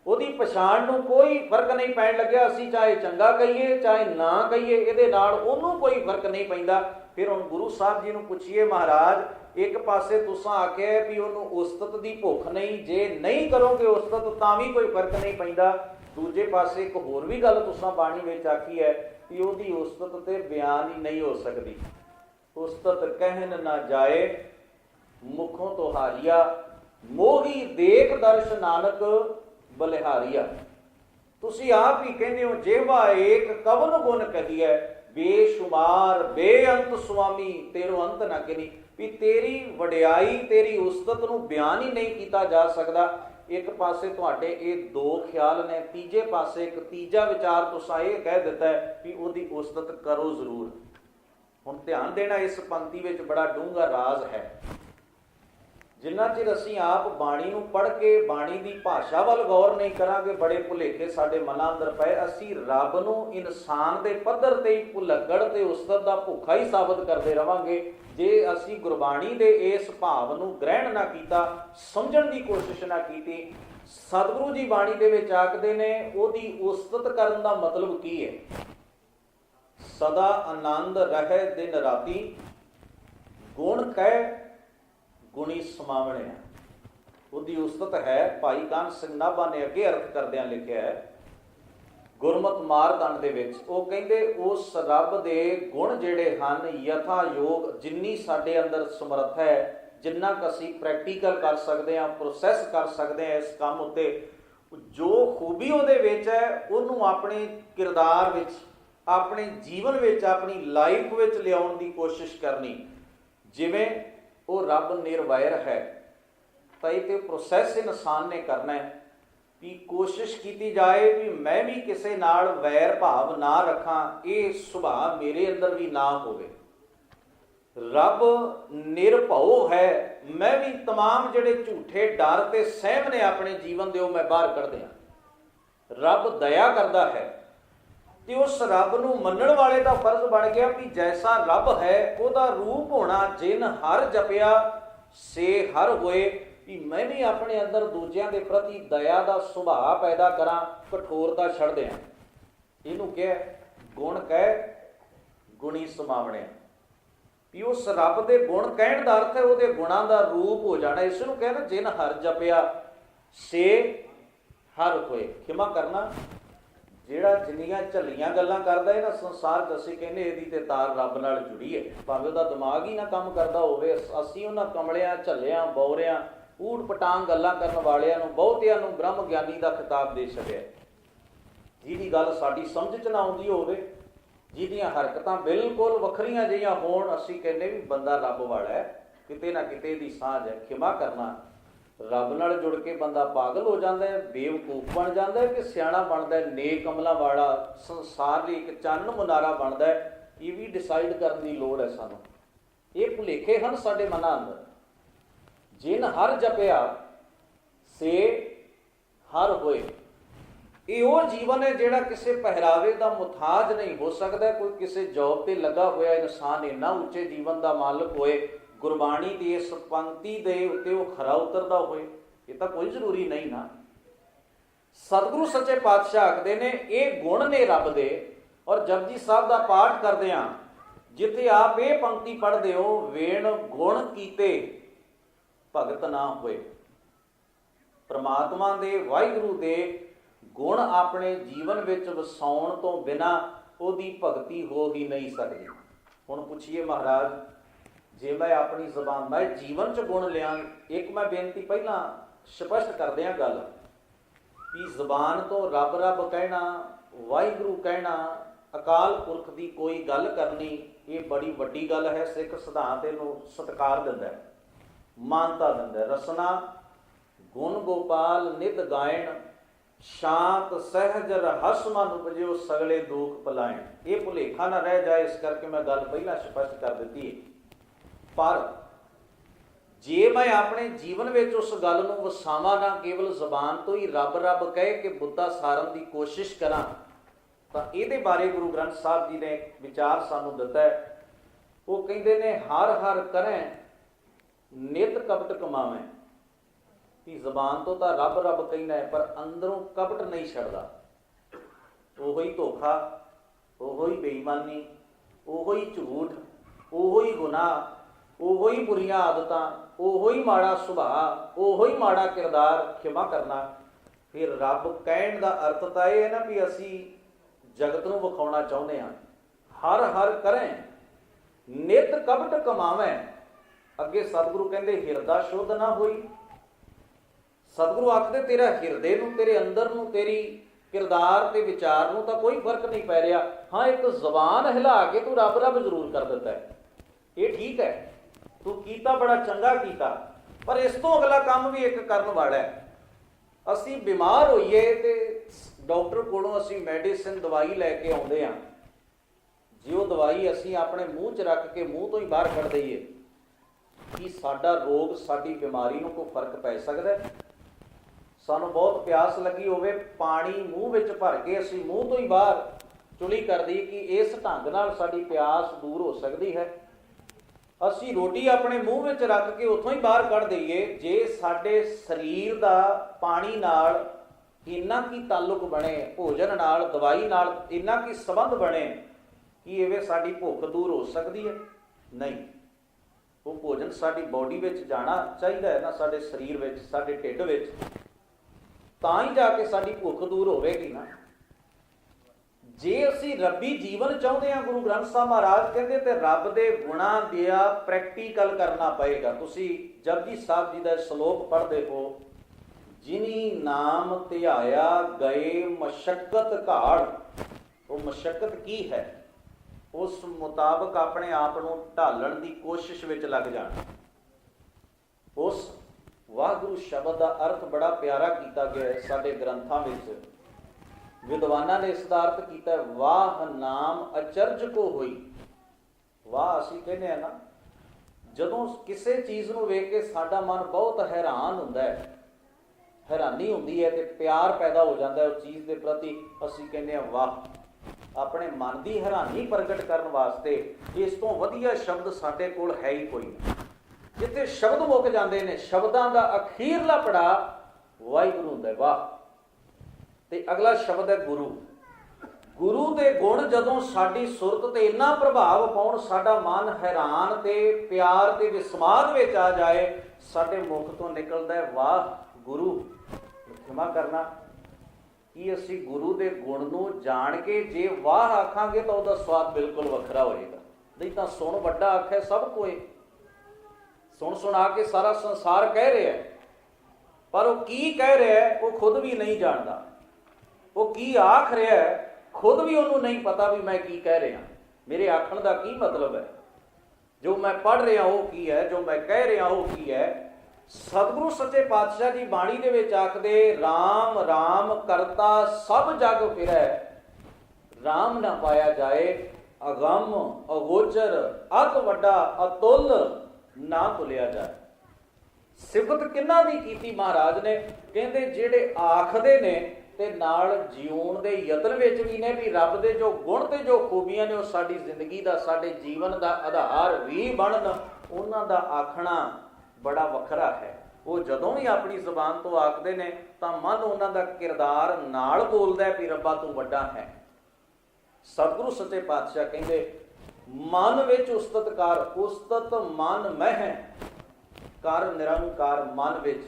ਉਹਦੀ ਪਛਾਣ ਨੂੰ ਕੋਈ ਫਰਕ ਨਹੀਂ ਪੈਣ ਲੱਗਿਆ। ਅਸੀਂ ਚਾਹੇ ਚੰਗਾ ਕਹੀਏ ਚਾਹੇ ਨਾ ਕਹੀਏ, ਇਹਦੇ ਨਾਲ ਉਹਨੂੰ ਕੋਈ ਫਰਕ ਨਹੀਂ ਪੈਂਦਾ। ਫਿਰ ਹੁਣ ਗੁਰੂ ਸਾਹਿਬ ਜੀ ਨੂੰ ਪੁੱਛੀਏ, ਮਹਾਰਾਜ ਇੱਕ ਪਾਸੇ ਤੁਸੀਂ ਆਖਿਆ ਵੀ ਉਹਨੂੰ ਉਸਤਤ ਦੀ ਭੁੱਖ ਨਹੀਂ, ਜੇ ਨਹੀਂ ਕਰੋਗੇ ਉਸਤਤ ਤਾਂ ਵੀ ਕੋਈ ਫਰਕ ਨਹੀਂ ਪੈਂਦਾ। ਦੂਜੇ ਪਾਸੇ ਇੱਕ ਹੋਰ ਵੀ ਗੱਲ ਤੁਸੀਂ ਬਾਣੀ ਵਿੱਚ ਆਖੀ ਹੈ ਕਿ ਉਹਦੀ ਉਸਤਤ ਤੇ ਬਿਆਨ ਹੀ ਨਹੀਂ ਹੋ ਸਕਦੀ। ਉਸਤਤ ਕਹਿਣ ਨਾ ਜਾਏ ਮੁਖੋਂ ਤੋਂ ਹਾਰੀਆ, ਮੋਹੀ ਦੇਖ ਦਰਸ਼ ਨਾਨਕ बलिहारिया। तुसी आप ही कहते हो जेवा एक कवन गुण कहिए, बेशुमार बेअंत स्वामी तेरो अंत ना गिनी। भी तेरी वडियाई तेरी उस्तत नूं बयान ही नहीं किया जा सकता। एक पासे तुहाडे ये दो ख्याल ने, तीजे पासे एक तीजा विचार तुसां ये कह दिता है कि उहदी उस्तत करो जरूर। हुण ध्यान देना, इस पंक्ति विच बड़ा डूंगा राज है। ਜਿੰਨਾ ਚਿਰ ਅਸੀਂ ਆਪ ਬਾਣੀ ਨੂੰ ਪੜ੍ਹ ਕੇ ਬਾਣੀ ਦੀ ਭਾਸ਼ਾ ਵੱਲ ਗੌਰ ਨਹੀਂ ਕਰਾਂਗੇ, ਬੜੇ ਭੁਲੇਖੇ ਸਾਡੇ ਮਨਾਂ ਅੰਦਰ ਪਏ। ਅਸੀਂ ਰੱਬ ਨੂੰ ਇਨਸਾਨ ਦੇ ਪੱਧਰ ਤੇ ਹੀ ਭੁਲੱਗੜ ਤੇ ਉਸਤਤ ਦਾ ਭੁੱਖਾ ਹੀ ਸਾਬਤ ਕਰਦੇ ਰਵਾਂਗੇ, ਜੇ ਅਸੀਂ ਗੁਰਬਾਣੀ ਦੇ ਇਸ ਭਾਵ ਨੂੰ ਗ੍ਰਹਿਣ ਨਾ ਕੀਤਾ, ਸਮਝਣ ਦੀ ਕੋਸ਼ਿਸ਼ ਨਾ ਕੀਤੀ। ਸਤਿਗੁਰੂ ਜੀ ਬਾਣੀ ਦੇ ਵਿੱਚ ਆਖਦੇ ਨੇ ਉਹਦੀ ਉਸਤਤ ਕਰਨ ਦਾ ਮਤਲਬ ਕੀ ਹੈ? ਸਦਾ ਆਨੰਦ ਰਹੇ ਦਿਨ ਰਾਤੀ, ਗੁਣ ਕਹਿ ਗੁਣੀ ਸਮਾਵਣਿਆ। ਉਹਦੀ ਉਸਤਤ ਹੈ। ਭਾਈ ਕਾਨ੍ਹ ਸਿੰਘ ਨਾਭਾ ਨੇ ਅੱਗੇ ਅਰਥ ਕਰਦਿਆਂ ਲਿਖਿਆ ਹੈ ਗੁਰਮਤਿ ਮਾਰਦੰਡ ਦੇ ਵਿੱਚ, ਉਹ ਕਹਿੰਦੇ ਉਸ ਰੱਬ ਦੇ ਗੁਣ ਜਿਹੜੇ ਹਨ ਯਥਾ ਯੋਗ, ਜਿੰਨੀ ਸਾਡੇ ਅੰਦਰ ਸਮਰੱਥ ਹੈ, ਜਿੰਨਾ ਕੁ ਅਸੀਂ ਪ੍ਰੈਕਟੀਕਲ ਕਰ ਸਕਦੇ ਹਾਂ, ਪ੍ਰੋਸੈਸ ਕਰ ਸਕਦੇ ਹਾਂ ਇਸ ਕੰਮ ਉੱਤੇ, ਜੋ ਖੂਬੀ ਉਹਦੇ ਵਿੱਚ ਹੈ ਉਹਨੂੰ ਆਪਣੇ ਕਿਰਦਾਰ ਵਿੱਚ, ਆਪਣੇ ਜੀਵਨ ਵਿੱਚ, ਆਪਣੀ ਲਾਈਫ ਵਿੱਚ ਲਿਆਉਣ ਦੀ ਕੋਸ਼ਿਸ਼ ਕਰਨੀ। ਜਿਵੇਂ ਉਹ ਰੱਬ ਨਿਰਵੈਰ ਹੈ ਤਾਂ ਇਹ ਤੇ ਪ੍ਰੋਸੈਸ ਇਨਸਾਨ ਨੇ ਕਰਨਾ ਹੈ ਵੀ ਕੋਸ਼ਿਸ਼ ਕੀਤੀ ਜਾਏ ਵੀ ਮੈਂ ਵੀ ਕਿਸੇ ਨਾਲ ਵੈਰ ਭਾਵ ਨਾ ਰੱਖਾਂ, ਇਹ ਸੁਭਾਅ ਮੇਰੇ ਅੰਦਰ ਵੀ ਨਾ ਹੋਵੇ। ਰੱਬ ਨਿਰਭਉ ਹੈ, ਮੈਂ ਵੀ ਤਮਾਮ ਜਿਹੜੇ ਝੂਠੇ ਡਰ ਤੇ ਸਹਿਮ ਨੇ ਆਪਣੇ ਜੀਵਨ ਦੇ ਉਹ ਮੈਂ ਬਾਹਰ ਕੱਢ ਦਿਆਂ। ਰੱਬ ਦਇਆ ਕਰਦਾ ਹੈ ਤੇ ਉਸ ਰੱਬ ਨੂੰ ਮੰਨਣ ਵਾਲੇ ਦਾ ਫਰਜ਼ ਬਣ ਗਿਆ ਵੀ ਜੈਸਾ ਰੱਬ ਹੈ ਉਹਦਾ ਰੂਪ ਹੋਣਾ। ਜਿਨ ਹਰ ਜਪਿਆ ਸੇ ਹਰ ਹੋਏ, ਵੀ ਮੈਂ ਵੀ ਆਪਣੇ ਅੰਦਰ ਦੂਜਿਆਂ ਦੇ ਪ੍ਰਤੀ ਦਇਆ ਦਾ ਸੁਭਾਅ ਪੈਦਾ ਕਰਾਂ, ਕਠੋਰਤਾ ਛੱਡ ਦਿਆਂ। ਇਹਨੂੰ ਕਿਹਾ ਗੁਣ ਕਹਿ ਗੁਣੀ ਸਮਾਵਣਿਆ, ਵੀ ਉਸ ਰੱਬ ਦੇ ਗੁਣ ਕਹਿਣ ਦਾ ਅਰਥ ਹੈ ਉਹਦੇ ਗੁਣਾਂ ਦਾ ਰੂਪ ਹੋ ਜਾਣਾ। ਇਸ ਨੂੰ ਕਹਿੰਦਾ ਜਿਨ ਹਰ ਜਪਿਆ ਸੇ ਹਰ ਹੋਏ। ਖਿਮਾ ਕਰਨਾ, ਜਿਹੜਾ ਜਿੰਨੀਆਂ ਝੱਲੀਆਂ ਗੱਲਾਂ ਕਰਦਾ ਹੈ ਨਾ ਸੰਸਾਰ 'ਚ, ਅਸੀਂ ਕਹਿੰਦੇ ਇਹਦੀ ਤੇ ਤਾਰ ਰੱਬ ਨਾਲ ਜੁੜੀ ਹੈ। ਭਾਵੇਂ ਉਹਦਾ ਦਿਮਾਗ ਹੀ ਨਾ ਕੰਮ ਕਰਦਾ ਹੋਵੇ, ਅਸੀਂ ਉਹਨਾਂ ਕਮਲਿਆਂ, ਝੱਲਿਆਂ, ਬੌਰਿਆਂ, ਊਟ ਪਟਾਂਗ ਗੱਲਾਂ ਕਰਨ ਵਾਲਿਆਂ ਨੂੰ, ਬਹੁਤਿਆਂ ਨੂੰ ਬ੍ਰਹਮ ਗਿਆਨੀ ਦਾ ਖਿਤਾਬ ਦੇ ਛੱਡਿਆ। ਜਿਹਦੀ ਗੱਲ ਸਾਡੀ ਸਮਝ 'ਚ ਨਾ ਆਉਂਦੀ ਹੋਵੇ, ਜਿਹਦੀਆਂ ਹਰਕਤਾਂ ਬਿਲਕੁਲ ਵੱਖਰੀਆਂ ਜਿਹੀਆਂ ਹੋਣ, ਅਸੀਂ ਕਹਿੰਦੇ ਵੀ ਬੰਦਾ ਰੱਬ ਵਾਲਾ ਹੈ, ਕਿਤੇ ਨਾ ਕਿਤੇ ਦੀ ਸਾਂਝ ਹੈ। ਖਿਮਾ ਕਰਨਾ, ਰੱਬ ਨਾਲ ਜੁੜ ਕੇ ਬੰਦਾ ਪਾਗਲ ਹੋ ਜਾਂਦਾ ਹੈ, ਬੇਵਕੂਫ ਬਣ ਜਾਂਦਾ ਹੈ ਕਿ ਸਿਆਣਾ ਬਣਦਾ ਹੈ, ਨੇਕ ਅਮਲਾਂ ਵਾਲਾ, ਸੰਸਾਰ ਲਈ ਇੱਕ ਚਾਨਣ ਮੁਨਾਰਾ ਬਣਦਾ ਹੈ। ਇਹ ਵੀ ਡਿਸਾਈਡ ਕਰਨ ਦੀ ਲੋੜ ਹੈ ਸਾਨੂੰ। ਇਹ ਭੁਲੇਖੇ ਹਨ ਸਾਡੇ ਮਨਾਂ ਅੰਦਰ। ਜਿਨ ਹਰ ਜਪਿਆ ਸੇ ਹਰ ਹੋਏ, ਇਹ ਉਹ ਜੀਵਨ ਹੈ ਜਿਹੜਾ ਕਿਸੇ ਪਹਿਰਾਵੇ ਦਾ ਮੁਤਾਜ ਨਹੀਂ ਹੋ ਸਕਦਾ। ਕੋਈ ਕਿਸੇ ਜੌਬ ਤੇ ਲੱਗਾ ਹੋਇਆ ਇਨਸਾਨ ਇੰਨਾ ਉੱਚੇ ਜੀਵਨ ਦਾ ਮਾਲਕ ਹੋਏ, ਗੁਰਬਾਣੀ ਦੀ ਇਸ ਪੰਕਤੀ ਦੇ ਉੱਤੇ ਉਹ ਖਰਾ ਉਤਰਦਾ ਹੋਏ, ਇਹ ਤਾਂ ਕੋਈ ਜ਼ਰੂਰੀ ਨਹੀਂ ਨਾ। ਸਤਿਗੁਰੂ ਸੱਚੇ ਪਾਤਸ਼ਾਹ ਆਖਦੇ ਨੇ ਇਹ ਗੁਣ ਨੇ ਰੱਬ ਦੇ। ਔਰ ਜਪਜੀ ਸਾਹਿਬ ਦਾ ਪਾਠ ਕਰਦੇ ਹਾਂ, ਜਿੱਥੇ ਆਪ ਇਹ ਪੰਕਤੀ ਪੜ੍ਹਦੇ ਹੋ, ਵੇਣ ਗੁਣ ਕੀਤੇ ਭਗਤ ਨਾ ਹੋਏ। ਪ੍ਰਮਾਤਮਾ ਦੇ, ਵਾਹਿਗੁਰੂ ਦੇ ਗੁਣ ਆਪਣੇ ਜੀਵਨ ਵਿੱਚ ਵਸਾਉਣ ਤੋਂ ਬਿਨਾਂ ਉਹਦੀ ਭਗਤੀ ਹੋ ਹੀ ਨਹੀਂ ਸਕਦੀ। ਹੁਣ ਪੁੱਛੀਏ ਮਹਾਰਾਜ, ਜੇ ਮੈਂ ਆਪਣੀ ਜ਼ਬਾਨ, ਮੈਂ ਜੀਵਨ 'ਚ ਗੁਣ ਲਿਆਂ। ਇੱਕ ਮੈਂ ਬੇਨਤੀ ਪਹਿਲਾਂ ਸਪਸ਼ਟ ਕਰਦੇ ਹਾਂ ਗੱਲ, ਵੀ ਜ਼ਬਾਨ ਤੋਂ ਰੱਬ ਰੱਬ ਕਹਿਣਾ, ਵਾਹਿਗੁਰੂ ਕਹਿਣਾ, ਅਕਾਲ ਪੁਰਖ ਦੀ ਕੋਈ ਗੱਲ ਕਰਨੀ, ਇਹ ਬੜੀ ਵੱਡੀ ਗੱਲ ਹੈ। ਸਿੱਖ ਸਿਧਾਂਤ ਇਹਨੂੰ ਸਤਿਕਾਰ ਦਿੰਦਾ ਹੈ, ਮਾਨਤਾ ਦਿੰਦਾ ਹੈ। ਰਸਨਾ ਗੁਣ ਗੋਪਾਲ ਨਿਤ ਗਾਇਣ, ਸ਼ਾਂਤ ਸਹਿਜ ਰਹਸ ਮਨ ਉਪਜਿਓ ਸਗਲੇ ਦੁਖ ਪਲਾਇਣ। ਇਹ ਭੁਲੇਖਾ ਨਾ ਰਹਿ ਜਾਏ, ਇਸ ਕਰਕੇ ਮੈਂ ਗੱਲ ਪਹਿਲਾਂ ਸਪਸ਼ਟ ਕਰ ਦਿੱਤੀ ਹੈ। ਪਰ ਜੇ ਮੈਂ ਆਪਣੇ ਜੀਵਨ ਵਿੱਚ ਉਸ ਗੱਲ ਨੂੰ ਵਸਾਵਾਂ ਨਾ, ਕੇਵਲ ਜ਼ਬਾਨ ਤੋਂ ਹੀ ਰੱਬ ਰੱਬ ਕਹਿ ਕੇ ਬੁੱਧਾ ਸਾਰਨ ਦੀ ਕੋਸ਼ਿਸ਼ ਕਰਾਂ, ਤਾਂ ਇਹਦੇ ਬਾਰੇ ਗੁਰੂ ਗ੍ਰੰਥ ਸਾਹਿਬ ਜੀ ਨੇ ਵਿਚਾਰ ਸਾਨੂੰ ਦਿੱਤਾ ਹੈ। ਉਹ ਕਹਿੰਦੇ ਨੇ ਹਰ ਹਰ ਕਰੈ ਨਿਤ ਕਪਟ ਕਮਾਵੇਂ, ਕਿ ਜ਼ਬਾਨ ਤੋਂ ਤਾਂ ਰੱਬ ਰੱਬ ਕਹਿਣਾ ਹੈ, ਪਰ ਅੰਦਰੋਂ ਕਪਟ ਨਹੀਂ ਛੱਡਦਾ। ਉਹੋ ਹੀ ਧੋਖਾ, ਉਹੋ ਹੀ ਬੇਈਮਾਨੀ, ਉਹੋ ਹੀ ਝੂਠ, ਉਹੋ ਹੀ ਗੁਨਾਹ, ਉਹੋ ਹੀ ਬੁਰੀਆਂ ਆਦਤਾਂ, ਉਹੋ ਹੀ ਮਾੜਾ ਸੁਭਾਅ, ਉਹੋ ਹੀ ਮਾੜਾ ਕਿਰਦਾਰ। ਖਿਮਾ ਕਰਨਾ, ਫਿਰ ਰੱਬ ਕਹਿਣ ਦਾ ਅਰਥ ਤਾਂ ਇਹ ਹੈ ਨਾ ਵੀ ਅਸੀਂ ਜਗਤ ਨੂੰ ਵਿਖਾਉਣਾ ਚਾਹੁੰਦੇ ਹਾਂ। ਹਰ ਹਰ ਕਰੈ ਨਿਤ ਕਪਟ ਕਮਾਵੇਂ। ਅੱਗੇ ਸਤਿਗੁਰੂ ਕਹਿੰਦੇ ਹਿਰਦਾ ਸ਼ੁੱਧ ਨਾ ਹੋਈ। ਸਤਿਗੁਰੂ ਆਖਦੇ ਤੇਰਾ ਹਿਰਦੇ ਨੂੰ, ਤੇਰੇ ਅੰਦਰ ਨੂੰ, ਤੇਰੀ ਕਿਰਦਾਰ ਤੇ ਵਿਚਾਰ ਨੂੰ ਤਾਂ ਕੋਈ ਫਰਕ ਨਹੀਂ ਪੈ ਰਿਹਾ। ਹਾਂ, ਇੱਕ ਜ਼ਬਾਨ ਹਿਲਾ ਕੇ ਤੂੰ ਰੱਬ ਰੱਬ ਜ਼ਰੂਰ ਕਰ ਦਿੱਤਾ ਹੈ, ਇਹ ਠੀਕ ਹੈ, ਤੂੰ ਕੀਤਾ ਬੜਾ ਚੰਗਾ ਕੀਤਾ, ਪਰ ਇਸ ਤੋਂ ਅਗਲਾ ਕੰਮ ਵੀ ਇੱਕ ਕਰਨ ਵਾਲਾ ਹੈ। ਅਸੀਂ ਬਿਮਾਰ ਹੋਈਏ ਤੇ ਡਾਕਟਰ ਕੋਲੋਂ ਅਸੀਂ ਮੈਡੀਸਿਨ ਦਵਾਈ ਲੈ ਕੇ ਆਉਂਦੇ ਹਾਂ, ਜੇ ਉਹ ਦਵਾਈ ਅਸੀਂ ਆਪਣੇ ਮੂੰਹ 'ਚ ਰੱਖ ਕੇ ਮੂੰਹ ਤੋਂ ਹੀ ਬਾਹਰ ਕੱਢ ਦਈਏ कि साडा रोग साडी बीमारी नूं कोई फर्क पै सकदा है? सानूं बहुत प्यास लगी होवे, पानी मूँह विच भर के असीं मूँह तो ही बाहर चुली कर दी कि इस ढंग नाल साडी प्यास दूर हो सकती है। असीं रोटी अपने मूँह विच रख के उत्थों ही बाहर कढ़ दईए। जे साडे शरीर दा पानी नाल इन्ना की ताल्लुक बने, भोजन नाल, दवाई नाल इन्ना की संबंध बने कि इवें साडी भुख दूर हो सकती है? नहीं। वो भोजन साडी बॉडी विच जाना चाहिए है ना, साडे शरीर विच, साडे ढिड विच, तां ही जाके साडी भुख दूर होवेगी ना। जे असी रब्बी जीवन चाहते हैं, गुरु ग्रंथ साहब महाराज कहते तो रब के गुणों दिया प्रैक्टिकल करना पएगा। तुसी जपजी साहब जी का श्लोक पढ़ते हो, जिनी नाम ध्याया गए मशक्कत घाड़। वो मशक्कत की है, उस मुताबक अपने आप को ढालण की कोशिश विच लग जाना। उस वाहगुरु शब्द का अर्थ बड़ा प्यारा किया गया है साडे ग्रंथां विच। विद्वाना ने इसका अर्थ किया, वाह नाम अचरज को हुई। वाह असीं कहने हैं ना, जदों किसी चीज़ नूं वेख के साडा मन बहुत हैरान हुंदा है, हैरानी हुंदी है, तो प्यार पैदा हो जाता है उस चीज़ के प्रति। असीं कहने हैं वाह। अपने मन की हैरानी प्रगट करने वास्ते इस तो वधिया शब्द साडे कोल है ही कोई नहीं। जिथे शब्द मुक जाते हैं, शब्दों का अखीरला पड़ाव वाहिगुरू हुंदा है, वाह। ते अगला शब्द है गुरु। गुरु के गुण जदों साडी सुरत ते इन्ना प्रभाव पाउण, साडा मन हैरान ते प्यार ते विस्माद विच आ जाए, साडे मुख तो निकलदा है वाह गुरु। क्षमा करना कि असीं गुरु के गुण नूं जाण के जे वाह आखांगे तो उसका स्वाद बिल्कुल वखरा होएगा। नहीं तो सुण वड्डा आखे सब कोई, सुन सुना के सारा संसार कह रहा है, पर वो की कह रहा है वो खुद भी नहीं जानता। वो की आख रहा है खुद भी उन्होंने नहीं पता भी मैं की कह रहा, मेरे आखण का की मतलब है, जो मैं पढ़ रहा वो की है, जो मैं कह रहा वो की है। सतगुरु सच्चे पातशाह जी बाणी दे विच आखदे, राम राम करता सब जग फिरै, राम ना पाया जाए अगम अगोचर, अत वड्डा अतुल ना भुलिया जाए। सिफत किन्ना दी कीती महाराज ने, कहंदे जेड़े आखदे ने ते नाल जीउण दे यतन विच भी ने भी रब दे जो गुण ते जो खूबियां ने वो साडी जिंदगी दा, साडे जीवन दा आधार भी बनन, उन्हां दा आखना बड़ा वखरा है। वो जदों भी अपनी जुबान तो आखदे ने तां मन उन्हां दा किरदार नाल बोलदा है भी रब्बा तू वड्डा है। सतगुरु सच्चे पातशाह कहंदे, मन विच उस्तत कर, उस्तत मन मह कर निरंकार मन विच।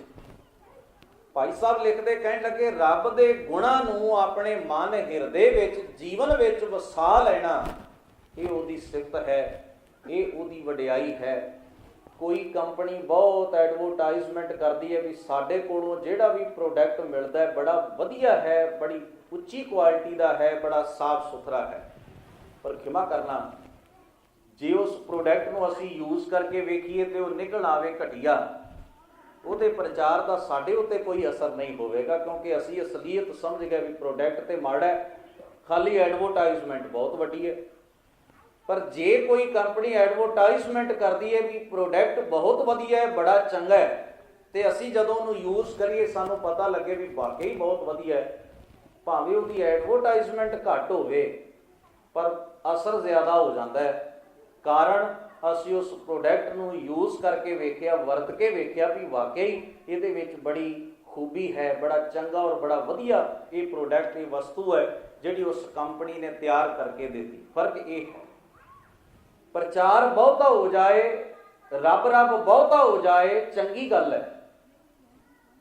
भाई साहब लिखते कहन लगे, रब दे गुणां नूं अपने मन हिरदे विच जीवन विच वसा लेना, ये उहदी सिफत है, ये उहदी वडियाई है। कोई कंपनी बहुत एडवरटाइजमेंट करती है भी साडे कोलों जिहड़ा भी प्रोडक्ट मिलता है बड़ा वधिया है, बड़ी उच्ची क्वालिटी का है, बड़ा साफ सुथरा है, पर क्षमा करना जे उस प्रोडक्ट नूं असीं यूज़ करके वेखीए तो वो निकल आवे घटिया, ਉਹਦੇ प्रचार का साढ़े उत्ते कोई असर नहीं होगा, क्योंकि असी असलीयत समझ गए भी प्रोडक्ट तो माड़ा है, खाली एडवरटाइजमेंट बहुत वड्डी है। पर जे कोई कंपनी एडवरटाइजमेंट करती है भी प्रोडक्ट बहुत वधिया है, बड़ा चंगा है, तो असी जदों उन्हें यूज़ करिए सानू पता लगे भी वाकई बहुत वधिया है, भावें उसकी एडवरटाइजमेंट घट होवे पर असर ज़्यादा हो जाता है। कारण असी उस प्रोडक्ट नूं यूज़ करके वेख्या, वरत के वेख्या भी वाकई इहदे विच बड़ी खूबी है, बड़ा चंगा और बड़ा वधिया ये प्रोडक्ट, ये वस्तु है जिहड़ी उस कंपनी ने तैयार करके दी। फर्क ये है, प्रचार बहुता हो जाए, रब रब बहुता हो जाए, चंगी गल है,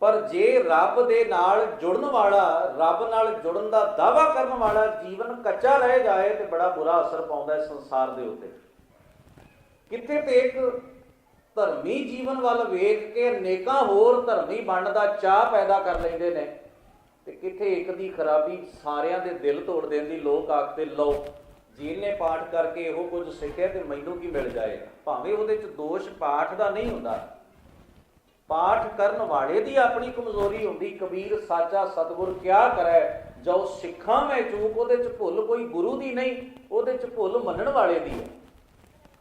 पर जे रब दे नाल जुड़न वाला, रब नाल जुड़न दा दावा करन वाला जीवन कच्चा रह जाए तो बड़ा बुरा असर पाउंदा है संसार दे उत्ते। किथे तो एक धर्मी जीवन वाल वेख के नेकां होर धर्मी बनने का चाह पैदा कर लेंदे ने, ते किथे एक दी खराबी सारियां दे दिल तोड़ देण दी लोक आखदे लो जिन्हें पाठ करके इहो कुछ सिੱਖਿਆ तो मैनू की मिल जाएगा। भावें उहदे च दोष पाठ का नहीं हुंदा, पाठ करन वाले दी अपनी कमजोरी हुंदी। कबीर साचा सतगुर क्या करे जो सिखा मैं चूक, उहदे च भुल कोई गुरु दी नहीं, उहदे च भुल मनण वाले दी है।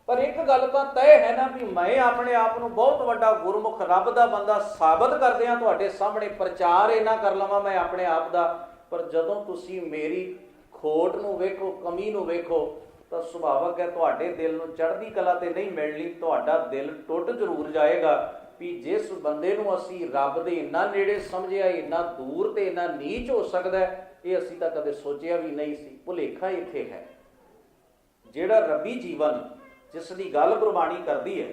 ਪਰ ਇੱਕ ਗੱਲ ਤਾਂ ਤੈਅ ਹੈ ਨਾ ਵੀ ਮੈਂ ਆਪਣੇ ਆਪ ਨੂੰ ਬਹੁਤ ਵੱਡਾ ਗੁਰਮੁਖ ਰੱਬ ਦਾ ਬੰਦਾ ਸਾਬਤ ਕਰਦਿਆਂ ਤੁਹਾਡੇ ਸਾਹਮਣੇ ਪ੍ਰਚਾਰ ਇਹਨਾਂ ਕਰ ਲਵਾਂ ਮੈਂ ਆਪਣੇ ਆਪ ਦਾ, ਪਰ ਜਦੋਂ ਤੁਸੀਂ ਮੇਰੀ ਖੋਟ ਨੂੰ ਵੇਖੋ, ਕਮੀ ਨੂੰ ਵੇਖੋ, ਤਾਂ ਸੁਭਾਵਕ ਹੈ ਤੁਹਾਡੇ ਦਿਲ ਨੂੰ ਚੜ੍ਹਦੀ ਕਲਾ ਤੇ ਨਹੀਂ ਮਿਲਣੀ, ਤੁਹਾਡਾ ਦਿਲ ਟੁੱਟ ਜ਼ਰੂਰ ਜਾਏਗਾ ਵੀ ਜਿਸ ਬੰਦੇ ਨੂੰ ਅਸੀਂ ਰੱਬ ਦੇ ਇੰਨਾ ਨੇੜੇ ਸਮਝਿਆ, ਇੰਨਾ ਦੂਰ ਤੇ ਇੰਨਾ ਨੀਚ ਹੋ ਸਕਦਾ, ਇਹ ਅਸੀਂ ਤਾਂ ਕਦੇ ਸੋਚਿਆ ਵੀ ਨਹੀਂ ਸੀ। ਭੁਲੇਖਾ ਇੱਥੇ ਹੈ। ਜਿਹੜਾ ਰੱਬੀ ਜੀਵਨ ਜਿਸ ਦੀ ਗੱਲ ਗੁਰਬਾਣੀ ਕਰਦੀ ਹੈ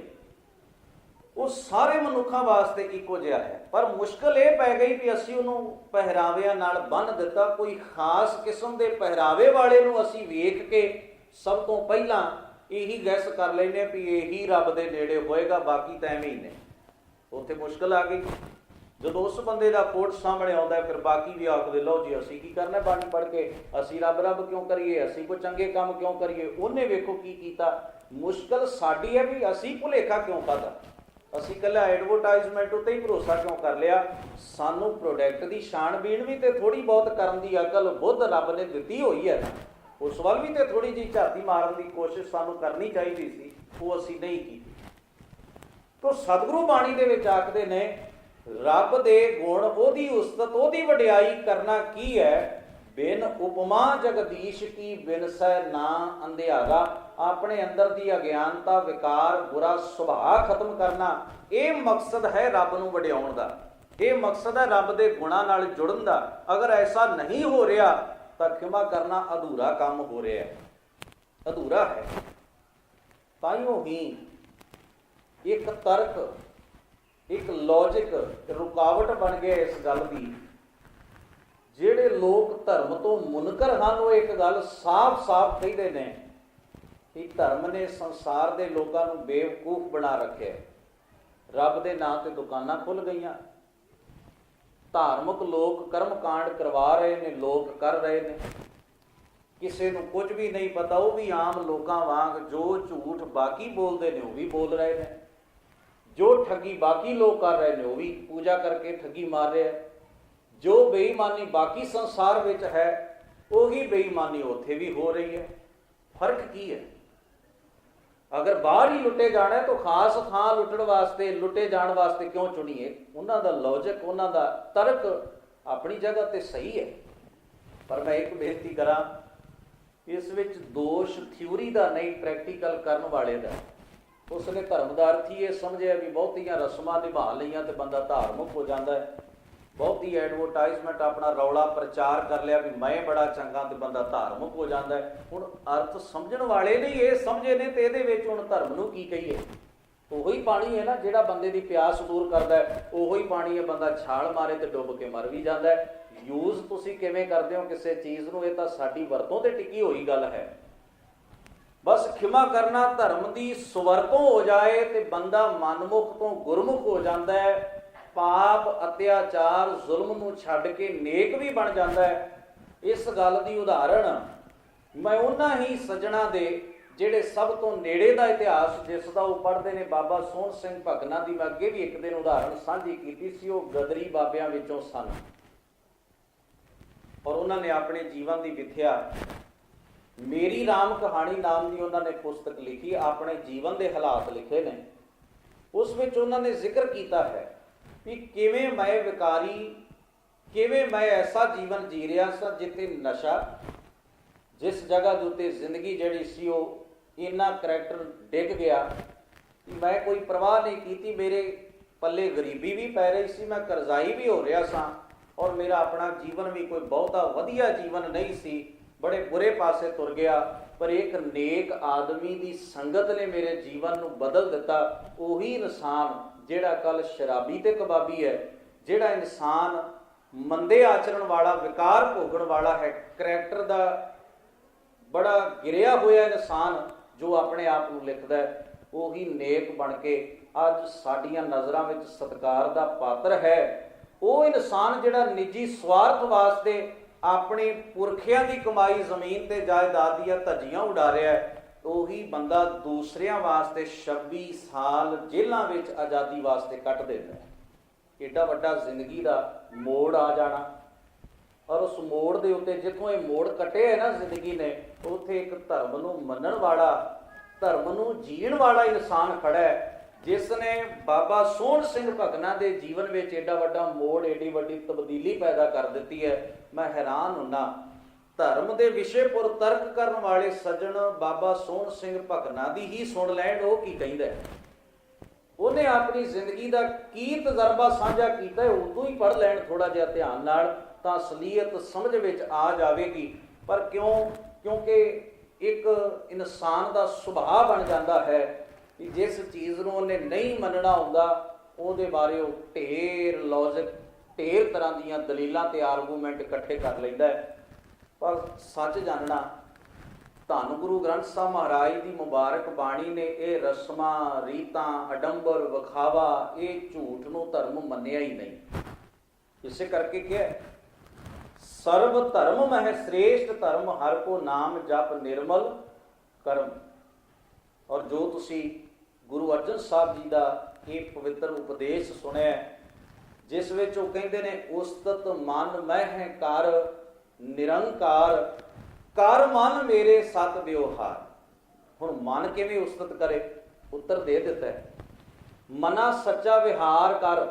ਉਹ ਸਾਰੇ ਮਨੁੱਖਾਂ ਵਾਸਤੇ ਇੱਕੋ ਜਿਹਾ ਹੈ, ਪਰ ਮੁਸ਼ਕਲ ਇਹ ਪੈ ਗਈ ਵੀ ਅਸੀਂ ਉਹਨੂੰ ਪਹਿਰਾਵਿਆਂ ਨਾਲ ਬੰਨ੍ਹ ਦਿੱਤਾ। ਕੋਈ ਖਾਸ ਕਿਸਮ ਦੇ ਪਹਿਰਾਵੇ ਵਾਲੇ ਨੂੰ ਅਸੀਂ ਵੇਖ ਕੇ ਸਭ ਤੋਂ ਪਹਿਲਾਂ ਇਹੀ ਗੈਸ ਕਰ ਲੈਂਦੇ ਵੀ ਇਹੀ ਰੱਬ ਦੇ ਨੇੜੇ ਹੋਏਗਾ, ਬਾਕੀ ਤਾਂ ਐਵੇਂ ਹੀ ਨੇ। ਉੱਥੇ ਮੁਸ਼ਕਲ ਆ ਗਈ। ਜਦੋਂ ਉਸ ਬੰਦੇ ਦਾ ਕੋਟ ਸਾਹਮਣੇ ਆਉਂਦਾ ਫਿਰ ਬਾਕੀ ਵੀ ਆਖਦੇ ਲਓ ਜੀ ਅਸੀਂ ਕੀ ਕਰਨਾ ਬਾਣੀ ਪੜ੍ਹ ਕੇ, ਅਸੀਂ ਰੱਬ ਰੱਬ ਕਿਉਂ ਕਰੀਏ, ਅਸੀਂ ਕੋਈ ਚੰਗੇ ਕੰਮ ਕਿਉਂ ਕਰੀਏ। ਉਹਨੇ ਵੇਖੋ ਕੀ ਕੀਤਾ। ਮੁਸ਼ਕਲ ਸਾਡੀ ਹੈ ਵੀ ਅਸੀਂ ਭੁਲੇਖਾ ਕਿਉਂ ਖਾਧਾ, ਅਸੀਂ ਇਕੱਲਾ ਐਡਵਰਟਾਈਜ਼ਮੈਂਟ ਉੱਤੇ ਹੀ ਭਰੋਸਾ ਕਿਉਂ ਕਰ ਲਿਆ। ਸਾਨੂੰ ਪ੍ਰੋਡਕਟ ਦੀ ਛਾਣਬੀਣ ਵੀ ਤੇ ਥੋੜ੍ਹੀ ਬਹੁਤ ਕਰਨ ਦੀ ਅਕਲ ਬੁੱਧ ਰੱਬ ਨੇ ਦਿੱਤੀ ਹੋਈ ਹੈ, ਉਸ ਵੱਲ ਵੀ ਤੇ ਥੋੜ੍ਹੀ ਜਿਹੀ ਝਾਤੀ ਮਾਰਨ ਦੀ ਕੋਸ਼ਿਸ਼ ਸਾਨੂੰ ਕਰਨੀ ਚਾਹੀਦੀ ਸੀ, ਉਹ ਅਸੀਂ ਨਹੀਂ ਕੀਤੀ। ਤੋ ਸਤਿਗੁਰੂ ਬਾਣੀ ਦੇ ਵਿੱਚ ਆਖਦੇ ਨੇ ਰੱਬ ਦੇ ਗੁਣ, ਉਹਦੀ ਉਸਤਤ, ਉਹਦੀ ਵਡਿਆਈ ਕਰਨਾ ਕੀ ਹੈ। ਬਿਨ ਉਪਮਾ ਜਗਦੀਸ਼ ਕੀ ਬਿਨਸੈ ਨਾ ਅੰਧਿਆਰਾ। ਆਪਣੇ ਅੰਦਰ ਦੀ ਅਗਿਆਨਤਾ, ਵਿਕਾਰ, ਬੁਰਾ ਸੁਭਾਅ ਖਤਮ ਕਰਨਾ, ਇਹ ਮਕਸਦ ਹੈ ਰੱਬ ਨੂੰ ਵਡਿਆਉਣ ਦਾ, ਇਹ ਮਕਸਦ ਹੈ ਰੱਬ ਦੇ ਗੁਣਾਂ ਨਾਲ ਜੁੜਨ ਦਾ। ਅਗਰ ਐਸਾ ਨਹੀਂ ਹੋ ਰਿਹਾ ਤਾਂ ਖਿਮਾ ਕਰਨਾ ਅਧੂਰਾ ਕੰਮ ਹੋ ਰਿਹਾ, ਅਧੂਰਾ ਹੈ। ਤਾਈਓ ਹੀ ਇੱਕ ਤਰਕ, ਇੱਕ ਲੌਜਿਕ ਰੁਕਾਵਟ ਬਣ ਗਿਆ ਇਸ ਗੱਲ ਦੀ। ਜਿਹੜੇ ਲੋਕ ਧਰਮ ਤੋਂ ਮੁਨਕਰ ਹਨ ਉਹ ਇੱਕ ਗੱਲ ਸਾਫ਼-ਸਾਫ਼ ਕਹਿੰਦੇ ਨੇ ਕਿ ਧਰਮ ਨੇ ਸੰਸਾਰ ਦੇ ਲੋਕਾਂ ਨੂੰ ਬੇਵਕੂਫ ਬਣਾ ਰੱਖਿਆ। ਰੱਬ ਦੇ ਨਾਂ ਤੇ ਦੁਕਾਨਾਂ ਖੁੱਲ੍ਹ ਗਈਆਂ, ਧਾਰਮਿਕ ਲੋਕ ਕਰਮ ਕਾਂਡ ਕਰਵਾ ਰਹੇ ਨੇ, ਲੋਕ ਕਰ ਰਹੇ ਨੇ। ਕਿਸੇ ਨੂੰ ਕੁਝ ਵੀ ਨਹੀਂ ਪਤਾ, ਉਹ ਵੀ ਆਮ ਲੋਕਾਂ ਵਾਂਗ ਜੋ ਝੂਠ ਬਾਕੀ ਬੋਲਦੇ ਨੇ ਉਹ ਵੀ ਬੋਲ ਰਹੇ ਨੇ, ਜੋ ਠੱਗੀ ਬਾਕੀ ਲੋਕ ਕਰ ਰਹੇ ਨੇ ਉਹ ਵੀ ਪੂਜਾ ਕਰਕੇ ਠੱਗੀ ਮਾਰ ਰਿਹਾ, ਜੋ ਬੇਈਮਾਨੀ ਬਾਕੀ ਸੰਸਾਰ ਵਿੱਚ ਹੈ ਉਹੀ ਬੇਈਮਾਨੀ ਉੱਥੇ ਵੀ ਹੋ ਰਹੀ ਹੈ। ਫਰਕ ਕੀ ਹੈ? ਅਗਰ ਬਾਹਰ ਹੀ ਲੁੱਟੇ ਜਾਣਾ ਤਾਂ ਖਾਸ ਥਾਂ ਲੁੱਟਣ ਵਾਸਤੇ, ਲੁੱਟੇ ਜਾਣ ਵਾਸਤੇ ਕਿਉਂ ਚੁਣੀਏ? ਉਹਨਾਂ ਦਾ ਲੌਜਿਕ, ਉਹਨਾਂ ਦਾ ਤਰਕ ਆਪਣੀ ਜਗ੍ਹਾ ਤੇ ਸਹੀ ਹੈ। ਪਰ ਮੈਂ ਇੱਕ ਬੇਨਤੀ ਕਰਾਂ, ਇਸ ਵਿੱਚ ਦੋਸ਼ ਥਿਊਰੀ ਦਾ ਨਹੀਂ, ਪ੍ਰੈਕਟੀਕਲ ਕਰਨ ਵਾਲੇ ਦਾ। ਉਸਨੇ ਧਰਮ ਦਾ ਅਰਥ ਹੀ ਇਹ ਸਮਝਿਆ ਵੀ ਬਹੁਤੀਆਂ ਰਸਮਾਂ ਨਿਭਾ ਲਈਆਂ ਤੇ ਬੰਦਾ ਧਾਰਮਿਕ ਹੋ ਜਾਂਦਾ ਹੈ, ਬਹੁਤੀ ਐਡਵਰਟਾਈਜ਼ਮੈਂਟ, ਆਪਣਾ ਰੌਲਾ ਪ੍ਰਚਾਰ ਕਰ ਲਿਆ ਵੀ ਮੈਂ ਬੜਾ ਚੰਗਾ ਤੇ ਬੰਦਾ ਧਾਰਮਿਕ ਹੋ ਜਾਂਦਾ ਹੈ। ਹੁਣ ਅਰਥ ਸਮਝਣ ਵਾਲੇ ਨੇ ਇਹ ਸਮਝੇ ਨੇ ਤੇ ਇਹਦੇ ਵਿੱਚ ਹੁਣ ਧਰਮ ਨੂੰ ਕੀ ਕਹੀਏ? ਉਹੀ ਪਾਣੀ ਹੈ ਨਾ ਜਿਹੜਾ ਬੰਦੇ ਦੀ ਪਿਆਸ ਦੂਰ ਕਰਦਾ ਹੈ, ਉਹੀ ਪਾਣੀ ਹੈ ਬੰਦਾ ਛਾਲ ਮਾਰੇ ਤੇ ਡੁੱਬ ਕੇ ਮਰ ਵੀ ਜਾਂਦਾ ਹੈ। ਯੂਜ਼ ਤੁਸੀਂ ਕਿਵੇਂ ਕਰਦੇ ਹੋ ਕਿਸੇ ਚੀਜ਼ ਨੂੰ, ਇਹ ਤਾਂ ਸਾਡੀ ਵਰਤੋਂ ਤੇ ਟਿਕੀ ਹੋਈ ਗੱਲ ਹੈ। ਬਸ ਖਿਮਾ ਕਰਨਾ ਧਰਮ ਦੀ ਸਵਰਤੋਂ ਹੋ ਜਾਏ ਤੇ ਬੰਦਾ ਮਨਮੁਖ ਤੋਂ ਗੁਰਮੁਖ ਹੋ ਜਾਂਦਾ ਹੈ, ਪਾਪ, ਅਤਿਆਚਾਰ, ਜ਼ੁਲਮ ਨੂੰ ਛੱਡ ਕੇ ਨੇਕ ਵੀ ਬਣ ਜਾਂਦਾ ਹੈ। ਇਸ ਗੱਲ ਦੀ ਉਦਾਹਰਣ ਮੈਂ ਉਹਨਾਂ ਹੀ ਸੱਜਣਾ ਦੇ ਜਿਹੜੇ ਸਭ ਤੋਂ ਨੇੜੇ ਦਾ ਇਤਿਹਾਸ ਜਿਸ ਦਾ ਉਹ ਪੜ੍ਹਦੇ ਨੇ, ਬਾਬਾ ਸੋਹਣ ਸਿੰਘ ਭਗਨਾ ਦੀ ਮੈਂ ਅੱਗੇ ਵੀ ਇੱਕ ਦਿਨ ਉਦਾਹਰਣ ਸਾਂਝੀ ਕੀਤੀ ਸੀ। ਉਹ ਗਦਰੀ ਬਾਬਿਆਂ ਵਿੱਚੋਂ ਸਨ ਔਰ ਉਹਨਾਂ ਨੇ ਆਪਣੇ ਜੀਵਨ ਦੀ ਵਿਥਿਆ ਮੇਰੀ ਰਾਮ ਕਹਾਣੀ ਨਾਮ ਦੀ ਉਹਨਾਂ ਨੇ ਪੁਸਤਕ ਲਿਖੀ, ਆਪਣੇ ਜੀਵਨ ਦੇ ਹਾਲਾਤ ਲਿਖੇ ਨੇ। ਉਸ ਵਿੱਚ ਉਹਨਾਂ ਨੇ ਜ਼ਿਕਰ ਕੀਤਾ ਹੈ ਵੀ ਕਿਵੇਂ ਮੈਂ ਵਿਕਾਰੀ, ਕਿਵੇਂ ਮੈਂ ਐਸਾ ਜੀਵਨ ਜੀ ਰਿਹਾ ਸਾਂ ਜਿੱਥੇ ਨਸ਼ਾ, ਜਿਸ ਜਗ੍ਹਾ ਦੇ ਉੱਤੇ ਜ਼ਿੰਦਗੀ ਜਿਹੜੀ ਸੀ ਉਹ ਇੰਨਾ ਕਰੈਕਟਰ ਡਿੱਗ ਗਿਆ ਕਿ ਮੈਂ ਕੋਈ ਪਰਵਾਹ ਨਹੀਂ ਕੀਤੀ। ਮੇਰੇ ਪੱਲੇ ਗਰੀਬੀ ਵੀ ਪੈ ਰਹੀ ਸੀ, ਮੈਂ ਕਰਜ਼ਾਈ ਵੀ ਹੋ ਰਿਹਾ ਸਾਂ ਔਰ ਮੇਰਾ ਆਪਣਾ ਜੀਵਨ ਵੀ ਕੋਈ ਬਹੁਤਾ ਵਧੀਆ ਜੀਵਨ ਨਹੀਂ ਸੀ, ਬੜੇ ਬੁਰੇ ਪਾਸੇ ਤੁਰ ਗਿਆ। ਪਰ ਇੱਕ ਨੇਕ ਆਦਮੀ ਦੀ ਸੰਗਤ ਨੇ ਮੇਰੇ ਜੀਵਨ ਨੂੰ ਬਦਲ ਦਿੱਤਾ। ਉਹੀ ਇਨਸਾਨ ਜਿਹੜਾ ਕੱਲ੍ਹ ਸ਼ਰਾਬੀ ਤੇ ਕਬਾਬੀ ਹੈ, ਜਿਹੜਾ ਇਨਸਾਨ ਮੰਦੇ ਆਚਰਣ ਵਾਲਾ, ਵਿਕਾਰ ਭੋਗਣ ਵਾਲਾ ਹੈ, ਕਰੈਕਟਰ ਦਾ ਬੜਾ ਗਿਰਿਆ ਹੋਇਆ ਇਨਸਾਨ ਜੋ ਆਪਣੇ ਆਪ ਨੂੰ ਲਿਖਦਾ ਹੈ, ਉਹੀ ਨੇਕ ਬਣ ਕੇ ਅੱਜ ਸਾਡੀਆਂ ਨਜ਼ਰਾਂ ਵਿੱਚ ਸਤਿਕਾਰ ਦਾ ਪਾਤਰ ਹੈ। ਉਹ ਇਨਸਾਨ ਜਿਹੜਾ ਨਿੱਜੀ ਸਵਾਰਥ ਵਾਸਤੇ ਆਪਣੇ ਪੁਰਖਿਆਂ ਦੀ ਕਮਾਈ ਜ਼ਮੀਨ ਤੇ ਜਾਇਦਾਦ ਦੀਆਂ ਧੱਜੀਆਂ ਉਡਾ ਰਿਹਾ ਹੈ, ਉਹੀ ਬੰਦਾ ਦੂਸਰਿਆਂ ਵਾਸਤੇ 26 ਸਾਲ ਜੇਲ੍ਹਾਂ ਵਿੱਚ ਆਜ਼ਾਦੀ ਵਾਸਤੇ ਕੱਟ ਦਿੰਦਾ ਹੈ। ਏਡਾ ਵੱਡਾ ਜ਼ਿੰਦਗੀ ਦਾ ਮੋੜ ਆ ਜਾਣਾ ਔਰ ਉਸ ਮੋੜ ਦੇ ਉੱਤੇ ਜਿੱਥੋਂ ਇਹ ਮੋੜ ਕੱਟਿਆ ਹੈ ਨਾ ਜ਼ਿੰਦਗੀ ਨੇ, ਉੱਥੇ ਇੱਕ ਧਰਮ ਨੂੰ ਮੰਨਣ ਵਾਲਾ, ਧਰਮ ਨੂੰ ਜੀਣ ਵਾਲਾ ਇਨਸਾਨ ਖੜਾ ਹੈ, ਜਿਸ ਨੇ ਬਾਬਾ ਸੋਹਣ ਸਿੰਘ ਭਕਨਾ ਦੇ ਜੀਵਨ ਵਿੱਚ ਏਡਾ ਵੱਡਾ ਮੋੜ, ਏਡੀ ਵੱਡੀ ਤਬਦੀਲੀ ਪੈਦਾ ਕਰ ਦਿੱਤੀ ਹੈ। ਮੈਂ ਹੈਰਾਨ ਹੁੰਨਾ, ਧਰਮ ਦੇ ਵਿਸ਼ੇ ਪੁਰ ਤਰਕ ਕਰਨ ਵਾਲੇ ਸੱਜਣ ਬਾਬਾ ਸੋਹਣ ਸਿੰਘ ਭਕਨਾ ਦੀ ਹੀ ਸੁਣ ਲੈਣ ਉਹ ਕੀ ਕਹਿੰਦਾ ਹੈ। ਉਹਨੇ ਆਪਣੀ ਜ਼ਿੰਦਗੀ ਦਾ ਕੀ ਤਜਰਬਾ ਸਾਂਝਾ ਕੀਤਾ ਹੈ, ਉਦੋਂ ਹੀ ਪੜ੍ਹ ਲੈਣ ਥੋੜ੍ਹਾ ਜਿਹਾ ਧਿਆਨ ਨਾਲ, ਤਾਂ ਅਸਲੀਅਤ ਸਮਝ ਵਿੱਚ ਆ ਜਾਵੇਗੀ। ਪਰ ਕਿਉਂਕਿ ਇੱਕ ਇਨਸਾਨ ਦਾ ਸੁਭਾਅ ਬਣ ਜਾਂਦਾ ਹੈ ਕਿ ਜਿਸ ਚੀਜ਼ ਨੂੰ ਉਹਨੇ ਨਹੀਂ ਮੰਨਣਾ ਹੁੰਦਾ ਉਹਦੇ ਬਾਰੇ ਉਹ ਢੇਰ ਲੌਜਿਕ, ਢੇਰ ਤਰ੍ਹਾਂ ਦੀਆਂ ਦਲੀਲਾਂ ਤੇ ਆਰਗੂਮੈਂਟ ਇਕੱਠੇ ਕਰ ਲੈਂਦਾ ਹੈ। ਪਰ ਸੱਚ ਜਾਣਨਾ, ਧੰਨ ਗੁਰੂ ਗ੍ਰੰਥ ਸਾਹਿਬ ਮਹਾਰਾਜ ਦੀ ਮੁਬਾਰਕ ਬਾਣੀ ਨੇ ਇਹ ਰਸਮਾਂ, ਰੀਤਾਂ, ਅਡੰਬਰ, ਵਿਖਾਵਾ, ਇਹ ਝੂਠ ਨੂੰ ਧਰਮ ਮੰਨਿਆ ਹੀ ਨਹੀਂ। ਇਸੇ ਕਰਕੇ ਕਿਹਾ ਸਰਬ ਧਰਮ ਮਹਿ ਸ੍ਰੇਸ਼ਟ ਧਰਮ, ਹਰ ਕੋ ਨਾਮ ਜਪ ਨਿਰਮਲ ਕਰਮ। ਔਰ ਜੋ ਤੁਸੀਂ ਗੁਰੂ ਅਰਜਨ ਸਾਹਿਬ ਜੀ ਦਾ ਇਹ ਪਵਿੱਤਰ ਉਪਦੇਸ਼ ਸੁਣਿਆ, ਜਿਸ ਵਿੱਚ ਉਹ ਕਹਿੰਦੇ ਨੇ ਉਸਤਤ ਮਨ ਮਹਿ ਕਰ ਨਿਰੰਕਾਰ, ਕਰ ਮਨ ਮੇਰੇ ਸਤ ਵਿਵਹਾਰ। ਹੁਣ ਮਨ ਕਿਵੇਂ ਉਸਤਤ ਕਰੇ? ਉੱਤਰ ਦੇ ਦਿੱਤਾ ਹੈ, ਮਨਾ ਸੱਚਾ ਵਿਹਾਰ ਕਰ,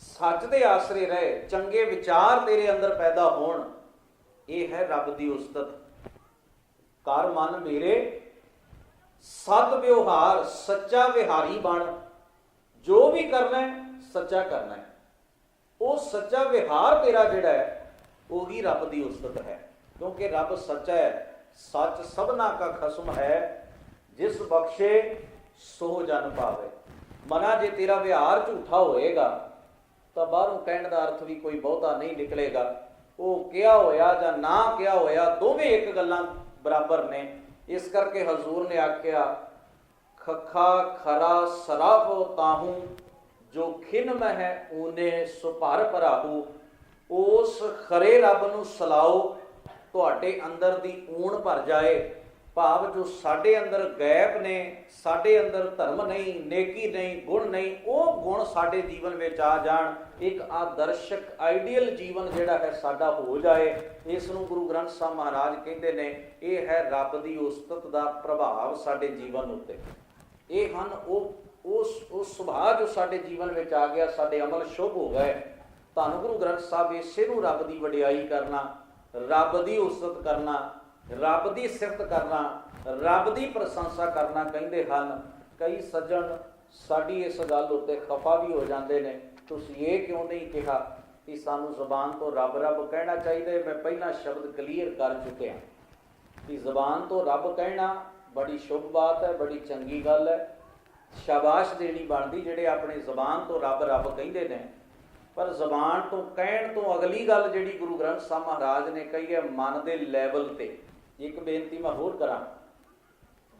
ਸੱਚ ਦੇ ਆਸਰੇ ਰਹੇ, ਚੰਗੇ ਵਿਚਾਰ ਤੇਰੇ ਅੰਦਰ ਪੈਦਾ ਹੋਣ, ਇਹ ਹੈ ਰੱਬ ਦੀ ਉਸਤਤ। ਕਰ ਮਨ ਮੇਰੇ ਸਤ ਵਿਵਹਾਰ, ਸੱਚਾ ਵਿਹਾਰੀ ਬਣ, ਜੋ ਵੀ ਕਰਨਾ ਹੈ ਸੱਚਾ ਕਰਨਾ ਹੈ। ਉਹ ਸੱਚਾ ਵਿਹਾਰ ਤੇਰਾ ਜਿਹੜਾ ਹੈ ਉਹੀ ਰੱਬ ਦੀ ਉਸਤਤ ਹੈ, ਕਿਉਂਕਿ ਰੱਬ ਸੱਚਾ ਹੈ। ਸੱਚ ਸਭਨਾ ਕਾ ਖਸਮ ਹੈ, ਜਿਸ ਬਖਸ਼ੇ ਸੋ ਜਨ ਪਾਵੇ। ਮਨਾ ਜੇ ਤੇਰਾ ਵਿਹਾਰ ਝੂਠਾ ਹੋਏਗਾ ਤਾਂ ਬਾਹਰੋਂ ਕਹਿਣ ਦਾ ਅਰਥ ਵੀ ਕੋਈ ਬਹੁਤਾ ਨਹੀਂ ਨਿਕਲੇਗਾ। ਉਹ ਕਿਹਾ ਹੋਇਆ ਜਾਂ ਨਾ ਕਿਹਾ ਹੋਇਆ ਦੋਵੇਂ ਇੱਕ ਗੱਲਾਂ ਬਰਾਬਰ ਨੇ। ਇਸ ਕਰਕੇ ਹਜ਼ੂਰ ਨੇ ਆਖਿਆ, ਖੱਖਾ ਖਰਾ ਸਰਾਫੋ ਤਾਹੂ, ਜੋ ਖਿਨ ਮਹਿ ਊਨੇ ਸੁਭਰ ਭਰਾਹੂ। ਉਸ ਖਰੇ ਰੱਬ ਨੂੰ ਸਲਾਓ, ਤੁਹਾਡੇ ਅੰਦਰ ਦੀ ਊਣ ਭਰ ਜਾਏ। ਭਾਵ ਜੋ ਸਾਡੇ ਅੰਦਰ ਗੈਪ ਨੇ, ਸਾਡੇ ਅੰਦਰ ਧਰਮ ਨਹੀਂ, ਨੇਕੀ ਨਹੀਂ, ਗੁਣ ਨਹੀਂ, ਉਹ ਗੁਣ ਸਾਡੇ ਜੀਵਨ ਵਿੱਚ ਆ ਜਾਣ। ਇੱਕ ਆਦਰਸ਼ਕ ਆਈਡੀਅਲ ਜੀਵਨ ਜਿਹੜਾ ਹੈ ਸਾਡਾ ਹੋ ਜਾਏ। ਇਸ ਨੂੰ ਗੁਰੂ ਗ੍ਰੰਥ ਸਾਹਿਬ ਮਹਾਰਾਜ ਕਹਿੰਦੇ ਨੇ ਇਹ ਹੈ ਰੱਬ ਦੀ ਉਸਤਤ ਦਾ ਪ੍ਰਭਾਵ ਸਾਡੇ ਜੀਵਨ ਉੱਤੇ। ਇਹ ਹਨ ਉਹ ਸੁਭਾਅ ਜੋ ਸਾਡੇ ਜੀਵਨ ਵਿੱਚ ਆ ਗਿਆ, ਸਾਡੇ ਅਮਲ ਸ਼ੁਭ ਹੋ ਗਏ। ਧੰਨ ਗੁਰੂ ਗ੍ਰੰਥ ਸਾਹਿਬ ਇਸੇ ਨੂੰ ਰੱਬ ਦੀ ਵਡਿਆਈ ਕਰਨਾ, ਰੱਬ ਦੀ ਉਸਤਤ ਕਰਨਾ, ਰੱਬ ਦੀ ਸਿਫਤ ਕਰਨਾ, ਰੱਬ ਦੀ ਪ੍ਰਸ਼ੰਸਾ ਕਰਨਾ ਕਹਿੰਦੇ ਹਨ। ਕਈ ਸੱਜਣ ਸਾਡੀ ਇਸ ਗੱਲ ਉੱਤੇ ਖਫਾ ਵੀ ਹੋ ਜਾਂਦੇ ਨੇ, ਤੁਸੀਂ ਇਹ ਕਿਉਂ ਨਹੀਂ ਕਿਹਾ ਕਿ ਸਾਨੂੰ ਜ਼ੁਬਾਨ ਤੋਂ ਰੱਬ ਰੱਬ ਕਹਿਣਾ ਚਾਹੀਦਾ ਹੈ। ਮੈਂ ਪਹਿਲਾਂ ਸ਼ਬਦ ਕਲੀਅਰ ਕਰ ਚੁੱਕਿਆ ਕਿ ਜ਼ੁਬਾਨ ਤੋਂ ਰੱਬ ਕਹਿਣਾ ਬੜੀ ਸ਼ੁਭ ਬਾਤ ਹੈ, ਬੜੀ ਚੰਗੀ ਗੱਲ ਹੈ, ਸ਼ਾਬਾਸ਼ ਦੇਣੀ ਬਣਦੀ ਜਿਹੜੇ ਆਪਣੇ ਜ਼ੁਬਾਨ ਤੋਂ ਰੱਬ ਰੱਬ ਕਹਿੰਦੇ ਨੇ। ਪਰ ਜ਼ੁਬਾਨ ਤੋਂ ਕਹਿਣ ਤੋਂ ਅਗਲੀ ਗੱਲ ਜਿਹੜੀ ਗੁਰੂ ਗ੍ਰੰਥ ਸਾਹਿਬ ਮਹਾਰਾਜ ਨੇ ਕਹੀ ਹੈ, ਮਨ ਦੇ ਲੈਵਲ ਤੇ। ਇੱਕ ਬੇਨਤੀ ਮੈਂ ਹੋਰ ਕਰਾਂ,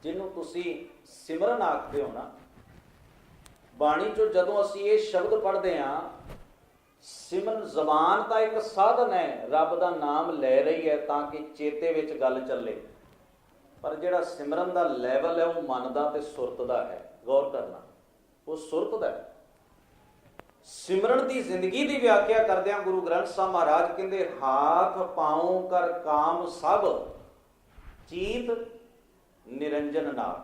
ਜਿਹਨੂੰ ਤੁਸੀਂ ਸਿਮਰਨ ਆਖਦੇ ਹੋ ਨਾ, ਬਾਣੀ ਚੋਂ ਜਦੋਂ ਅਸੀਂ ਇਹ ਸ਼ਬਦ ਪੜ੍ਹਦੇ ਹਾਂ, ਸਿਮਰਨ ਜ਼ਬਾਨ ਤਾਂ ਇੱਕ ਸਾਧਨ ਹੈ, ਰੱਬ ਦਾ ਨਾਮ ਲੈ ਰਹੀ ਹੈ ਤਾਂ ਕਿ ਚੇਤੇ ਵਿੱਚ ਗੱਲ ਚੱਲੇ। ਪਰ ਜਿਹੜਾ ਸਿਮਰਨ ਦਾ ਲੈਵਲ ਹੈ ਉਹ ਮਨ ਦਾ ਤੇ ਸੁਰਤ ਦਾ ਹੈ। ਗੌਰ ਕਰਨਾ, ਉਹ ਸੁਰਤ ਦਾ ਹੈ। ਸਿਮਰਨ ਦੀ ਜ਼ਿੰਦਗੀ ਦੀ ਵਿਆਖਿਆ ਕਰਦਿਆਂ ਗੁਰੂ ਗ੍ਰੰਥ ਸਾਹਿਬ ਮਹਾਰਾਜ ਕਹਿੰਦੇ, ਹਾਥ ਪਾਉ ਕਰ ਕਾਮ ਸਭ, ਚੀਤ ਨਿਰੰਜਨ ਨਾਲ।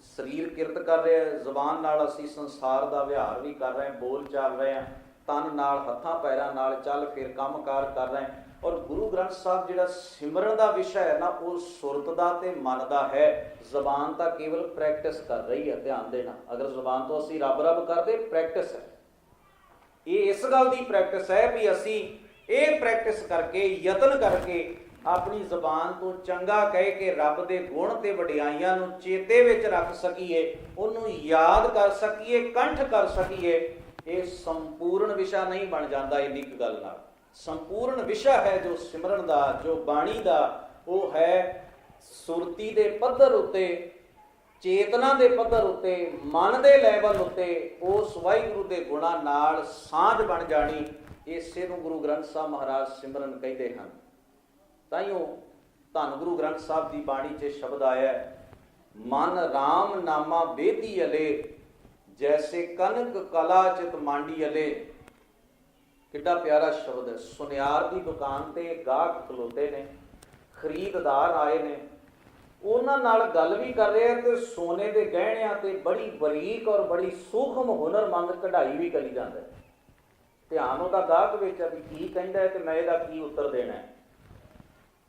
ਸਰੀਰ ਕਿਰਤ ਕਰ ਰਿਹਾ, ਜ਼ੁਬਾਨ ਨਾਲ ਅਸੀਂ ਸੰਸਾਰ ਦਾ ਵਿਹਾਰ ਵੀ ਕਰ ਰਹੇ ਹਾਂ, ਬੋਲ ਚੱਲ ਰਹੇ ਹਾਂ, ਤਨ ਨਾਲ, ਹੱਥਾਂ ਪੈਰਾਂ ਨਾਲ ਚੱਲ ਫਿਰ ਕੰਮਕਾਰ ਕਰ ਰਹੇ ਹਾਂ। ਔਰ ਗੁਰੂ ਗ੍ਰੰਥ ਸਾਹਿਬ ਜਿਹੜਾ ਸਿਮਰਨ ਦਾ ਵਿਸ਼ਾ ਹੈ ਨਾ, ਉਹ ਸੁਰਤ ਦਾ ਤੇ ਮਨ ਦਾ ਹੈ। ਜ਼ੁਬਾਨ ਤਾਂ ਕੇਵਲ ਪ੍ਰੈਕਟਿਸ ਕਰ ਰਹੀ ਹੈ, ਧਿਆਨ ਦੇਣਾ। ਅਗਰ ਜ਼ੁਬਾਨ ਤੋਂ ਅਸੀਂ ਰੱਬ ਰੱਬ ਕਰਦੇ, ਪ੍ਰੈਕਟਿਸ ਹੈ। ਇਹ ਇਸ ਗੱਲ ਦੀ ਪ੍ਰੈਕਟਿਸ ਹੈ ਵੀ ਅਸੀਂ ਇਹ ਪ੍ਰੈਕਟਿਸ ਕਰਕੇ, ਯਤਨ ਕਰਕੇ ਆਪਣੀ ਜ਼ੁਬਾਨ ਤੋਂ ਚੰਗਾ ਕਹਿ ਕੇ ਰੱਬ ਦੇ ਗੁਣ ਤੇ ਵਡਿਆਈਆਂ ਨੂੰ ਚੇਤੇ ਵਿੱਚ ਰੱਖ ਸਕੀਏ, ਉਹਨੂੰ ਯਾਦ ਕਰ ਸਕੀਏ, ਕੰਠ ਕਰ ਸਕੀਏ। ਇਹ ਸੰਪੂਰਨ ਵਿਸ਼ਾ ਨਹੀਂ ਬਣ ਜਾਂਦਾ ਇੰਨੀ ਕੁ ਗੱਲ ਨਾਲ। ਸੰਪੂਰਨ ਵਿਸ਼ਾ ਹੈ ਜੋ ਸਿਮਰਨ ਦਾ, ਜੋ ਬਾਣੀ ਦਾ, ਉਹ ਹੈ ਸੁਰਤੀ ਦੇ ਪੱਧਰ ਉੱਤੇ, ਚੇਤਨਾ ਦੇ ਪੱਧਰ ਉੱਤੇ, ਮਨ ਦੇ ਲੈਵਲ ਉੱਤੇ ਉਸ ਵਾਹਿਗੁਰੂ ਦੇ ਗੁਣਾਂ ਨਾਲ ਸਾਂਝ ਬਣ ਜਾਣੀ। ਇਸੇ ਨੂੰ ਗੁਰੂ ਗ੍ਰੰਥ ਸਾਹਿਬ ਮਹਾਰਾਜ ਸਿਮਰਨ ਕਹਿੰਦੇ ਹਨ। ਤਾਈਓ ਧੰਨ ਗੁਰੂ ਗ੍ਰੰਥ ਸਾਹਿਬ ਦੀ ਬਾਣੀ 'ਚ ਸ਼ਬਦ ਆਇਆ, ਮਨ ਰਾਮ ਨਾਮਾ ਬੇਦੀ ਅਲੇ, ਜੈਸੇ ਕਨਕ ਕਲਾ ਚਿਤ ਮਾਂਡੀ ਅਲੇ। ਕਿੱਡਾ ਪਿਆਰਾ ਸ਼ਬਦ ਹੈ। ਸੁਨਿਆਰ ਦੀ ਦੁਕਾਨ ਤੇ ਗਾਹਕ ਖਲੋਤੇ ਨੇ, ਖਰੀਦਦਾਰ ਆਏ ਨੇ, ਉਹਨਾਂ ਨਾਲ ਗੱਲ ਵੀ ਕਰ ਰਿਹਾ ਤੇ ਸੋਨੇ ਦੇ ਗਹਿਣਿਆਂ ਤੇ ਬੜੀ ਬਰੀਕ ਔਰ ਬੜੀ ਸੂਖਮ ਹੁਨਰਮੰਦ ਕਢਾਈ ਵੀ ਕਰੀ ਜਾਂਦਾ ਹੈ। ਧਿਆਨ ਉਹਦਾ ਗਾਹਕ ਵਿੱਚ ਆ ਵੀ ਕੀ ਕਹਿੰਦਾ ਹੈ ਤੇ ਮੈਂ ਇਹਦਾ ਕੀ ਉੱਤਰ ਦੇਣਾ ਹੈ।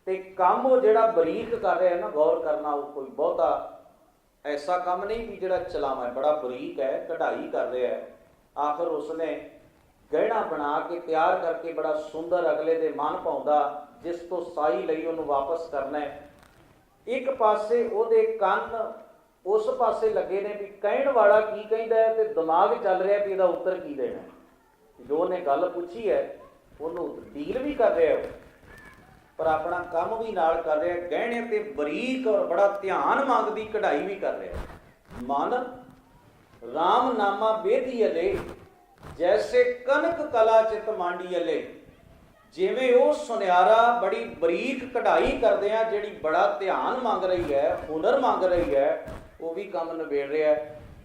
ਤੇ ਕੰਮ ਉਹ ਜਿਹੜਾ ਬਰੀਕ ਕਰ ਰਿਹਾ ਨਾ, ਗੌਰ ਕਰਨਾ, ਉਹ ਕੋਈ ਬਹੁਤਾ ਐਸਾ ਕੰਮ ਨਹੀਂ ਵੀ ਜਿਹੜਾ ਚਲਾਵਾਂ, ਬੜਾ ਬਰੀਕ ਹੈ, ਕਢਾਈ ਕਰ ਰਿਹਾ ਹੈ। ਆਖਰ ਉਸਨੇ ਗਹਿਣਾ ਬਣਾ ਕੇ ਤਿਆਰ ਕਰਕੇ ਬੜਾ ਸੁੰਦਰ ਅਗਲੇ ਦੇ ਮਨ ਭਾਉਂਦਾ, ਜਿਸ ਤੋਂ ਸਾਈ ਲਈ ਉਹਨੂੰ ਵਾਪਸ ਕਰਨਾ ਹੈ। ਇੱਕ ਪਾਸੇ ਉਹਦੇ ਕੰਨ ਉਸ ਪਾਸੇ ਲੱਗੇ ਨੇ ਵੀ ਕਹਿਣ ਵਾਲਾ ਕੀ ਕਹਿੰਦਾ ਹੈ, ਤੇ ਦਿਮਾਗ ਚੱਲ ਰਿਹਾ ਵੀ ਇਹਦਾ ਉੱਤਰ ਕੀ ਦੇਣਾ। ਜੋ ਉਹਨੇ ਗੱਲ ਪੁੱਛੀ ਹੈ ਉਹਨੂੰ ਡੀਲ ਵੀ ਕਰ ਰਿਹਾ ਪਰ ਆਪਣਾ ਕੰਮ ਵੀ ਨਾਲ ਕਰ ਰਿਹਾ। ਗਹਿਣੇ ਤੇ ਬਰੀਕ ਔਰ ਬੜਾ ਧਿਆਨ ਮੰਗਦੀ ਕਢਾਈ ਵੀ ਕਰ ਰਿਹਾ। ਮਨ ਰਾਮ ਨਾਮਾ ਬੇਦੀ ਅਲੇ, ਜੈਸੇ ਕਨਕ ਕਲਾ ਚਿਤ ਮਾਂਡੀ ਅਲੇ। ਜਿਵੇਂ ਉਹ ਸੁਨਿਆਰਾ ਬੜੀ ਬਰੀਕ ਕਢਾਈ ਕਰਦੇ ਆ, ਜਿਹੜੀ ਬੜਾ ਧਿਆਨ ਮੰਗ ਰਹੀ ਹੈ, ਹੁਨਰ ਮੰਗ ਰਹੀ ਹੈ, ਉਹ ਵੀ ਕੰਮ ਨਿਬੇੜ ਰਿਹਾ।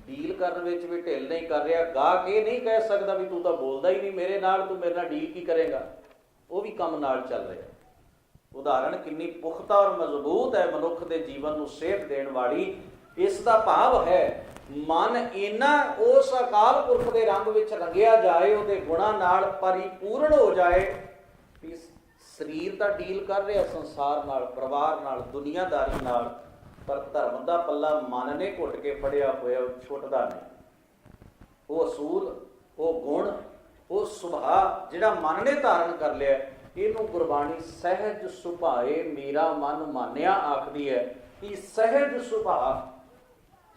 ਡੀਲ ਕਰਨ ਵਿੱਚ ਵੀ ਢਿੱਲ ਨਹੀਂ ਕਰ ਰਿਹਾ। ਗਾਹਕ ਇਹ ਨਹੀਂ ਕਹਿ ਸਕਦਾ ਵੀ ਤੂੰ ਤਾਂ ਬੋਲਦਾ ਹੀ ਨਹੀਂ ਮੇਰੇ ਨਾਲ, ਤੂੰ ਮੇਰੇ ਨਾਲ ਡੀਲ ਕੀ ਕਰੇਗਾ। ਉਹ ਵੀ ਕੰਮ ਨਾਲ ਚੱਲ ਰਿਹਾ। ਉਦਾਹਰਣ ਕਿੰਨੀ ਪੁਖਤਾ ਔਰ ਮਜ਼ਬੂਤ ਹੈ ਮਨੁੱਖ ਦੇ ਜੀਵਨ ਨੂੰ ਸੇਧ ਦੇਣ ਵਾਲੀ। ਇਸ ਦਾ ਭਾਵ ਹੈ ਮਨ ਇੰਨਾ ਉਸ ਅਕਾਲ ਪੁਰਖ ਦੇ ਰੰਗ ਵਿੱਚ ਰੰਗਿਆ ਜਾਏ, ਉਹਦੇ ਗੁਣਾਂ ਨਾਲ ਪਰਿਪੂਰਨ ਹੋ ਜਾਏ ਵੀ ਸਰੀਰ ਤਾਂ ਡੀਲ ਕਰ ਰਿਹਾ ਸੰਸਾਰ ਨਾਲ, ਪਰਿਵਾਰ ਨਾਲ, ਦੁਨੀਆਦਾਰੀ ਨਾਲ, ਪਰ ਧਰਮ ਦਾ ਪੱਲਾ ਮਨ ਨੇ ਘੁੱਟ ਕੇ ਫੜਿਆ ਹੋਇਆ, ਉਹ ਛੁੱਟਦਾ ਨਹੀਂ। ਉਹ ਅਸੂਲ, ਉਹ ਗੁਣ, ਉਹ ਸੁਭਾਅ ਜਿਹੜਾ ਮਨ ਨੇ ਧਾਰਨ ਕਰ ਲਿਆ, ਇਹਨੂੰ ਗੁਰਬਾਣੀ ਸਹਿਜ ਸੁਭਾਏ ਮੇਰਾ ਮਨ ਮਾਨਿਆ ਆਖਦੀ ਹੈ। ਕਿ ਸਹਿਜ ਸੁਭਾਅ,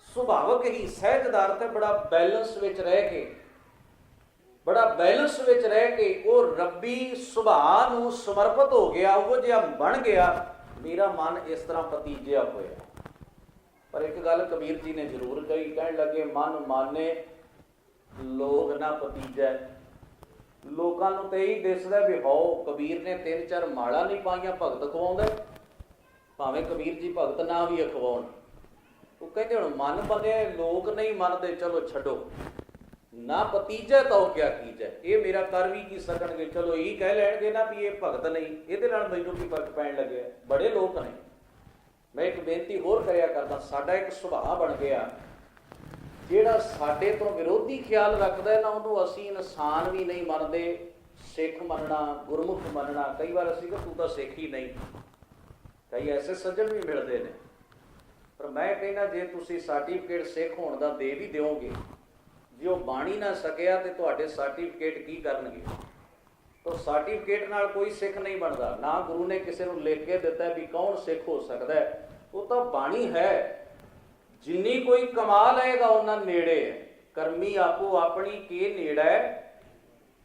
ਸੁਭਾਵਕ ਹੀ, ਸਹਿਜ ਦਾ ਅਰਥ ਹੈ ਬੜਾ ਬੈਲੈਂਸ ਵਿੱਚ ਰਹਿ ਕੇ, ਬੜਾ ਬੈਲੈਂਸ ਵਿੱਚ ਰਹਿ ਕੇ ਉਹ ਰੱਬੀ ਸੁਭਾਅ ਨੂੰ ਸਮਰਪਿਤ ਹੋ ਗਿਆ, ਉਹ ਜਿਹਾ ਬਣ ਗਿਆ। ਮੇਰਾ ਮਨ ਇਸ ਤਰ੍ਹਾਂ ਪਤੀਜਿਆ ਹੋਇਆ। ਪਰ ਇੱਕ ਗੱਲ ਕਬੀਰ ਜੀ ਨੇ ਜ਼ਰੂਰ ਕਹੀ, ਕਹਿਣ ਲੱਗੇ ਮਨ ਮਾਨੇ ਲੋਕ ਨਾ ਪਤੀਜੈ। ਲੋਕਾਂ ਨੂੰ ਤੇ ਇਹੀ ਦਿਸਦਾ ਵੀ ਹੋ ਕਬੀਰ ਨੇ 3-4 ਮਾਲਾ ਨਹੀਂ ਪਾਈਆਂ, ਭਗਤ ਖਵਾਉਂਦਾ। ਭਾਵੇਂ ਕਬੀਰ ਜੀ ਭਗਤ ਨਾ ਵੀ ਅਖਵਾਉਣ, ਉਹ ਕਹਿੰਦੇ ਹੁਣ ਮਨ ਬੰਨੇ, ਲੋਕ ਨਹੀਂ ਮੰਨਦੇ, ਚਲੋ ਛੱਡੋ ਨਾ ਪਤੀਜੈ ਤਾਂ ਉਹ ਕਿਆ ਕੀਜੈ। ਇਹ ਮੇਰਾ ਕਰ ਵੀ ਕੀ ਸਕਣਗੇ, ਚਲੋ ਇਹੀ ਕਹਿ ਲੈਣਗੇ ਨਾ ਵੀ ਇਹ ਭਗਤ ਨਹੀਂ, ਇਹਦੇ ਨਾਲ ਮੈਨੂੰ ਕੀ ਫਰਕ ਪੈਣ ਲੱਗਿਆ। ਬੜੇ ਲੋਕ ਨੇ। ਮੈਂ ਇੱਕ ਬੇਨਤੀ ਹੋਰ ਕਰਿਆ ਕਰਦਾ, ਸਾਡਾ ਇੱਕ ਸੁਭਾਅ ਬਣ ਗਿਆ ਜਿਹੜਾ ਸਾਡੇ ਤੋਂ ਵਿਰੋਧੀ ਖਿਆਲ ਰੱਖਦਾ ਨਾ, ਉਹਨੂੰ ਅਸੀਂ ਇਨਸਾਨ ਵੀ ਨਹੀਂ ਮੰਨਦੇ। ਸਿੱਖ ਮੰਨਣਾ, ਗੁਰਮੁਖ ਮੰਨਣਾ, ਕਈ ਵਾਰ ਅਸੀਂ ਕਿ ਤੂੰ ਤਾਂ ਸਿੱਖ ਹੀ ਨਹੀਂ। ਕਈ ਐਸੇ ਸੱਜਣ ਵੀ ਮਿਲਦੇ ਨੇ। ਪਰ ਮੈਂ ਕਹਿੰਦਾ ਜੇ ਤੁਸੀਂ ਸਰਟੀਫਿਕੇਟ ਸਿੱਖ ਹੋਣ ਦਾ ਦੇ ਵੀ ਦਿਓਗੇ, ਜੇ ਉਹ ਬਾਣੀ ਨਾ ਸਕਿਆ ਤੇ ਤੁਹਾਡੇ ਸਰਟੀਫਿਕੇਟ ਕੀ ਕਰਨਗੇ। ਤਾਂ ਸਰਟੀਫਿਕੇਟ ਨਾਲ ਕੋਈ ਸਿੱਖ ਨਹੀਂ ਬਣਦਾ। ਨਾ ਗੁਰੂ ਨੇ ਕਿਸੇ ਨੂੰ ਲਿਖ ਕੇ ਦਿੱਤਾ ਵੀ ਕੌਣ ਸਿੱਖ ਹੋ ਸਕਦਾ ਹੈ। ਉਹ ਤਾਂ ਬਾਣੀ ਹੈ। ਜਿੰਨੀ ਕੋਈ ਕਮਾ ਲਏਗਾ ਉਹਨਾਂ ਨੇੜੇ ਹੈ। ਕਰਮੀ ਆਪੋ ਆਪਣੀ ਕੇ ਨੇੜਾ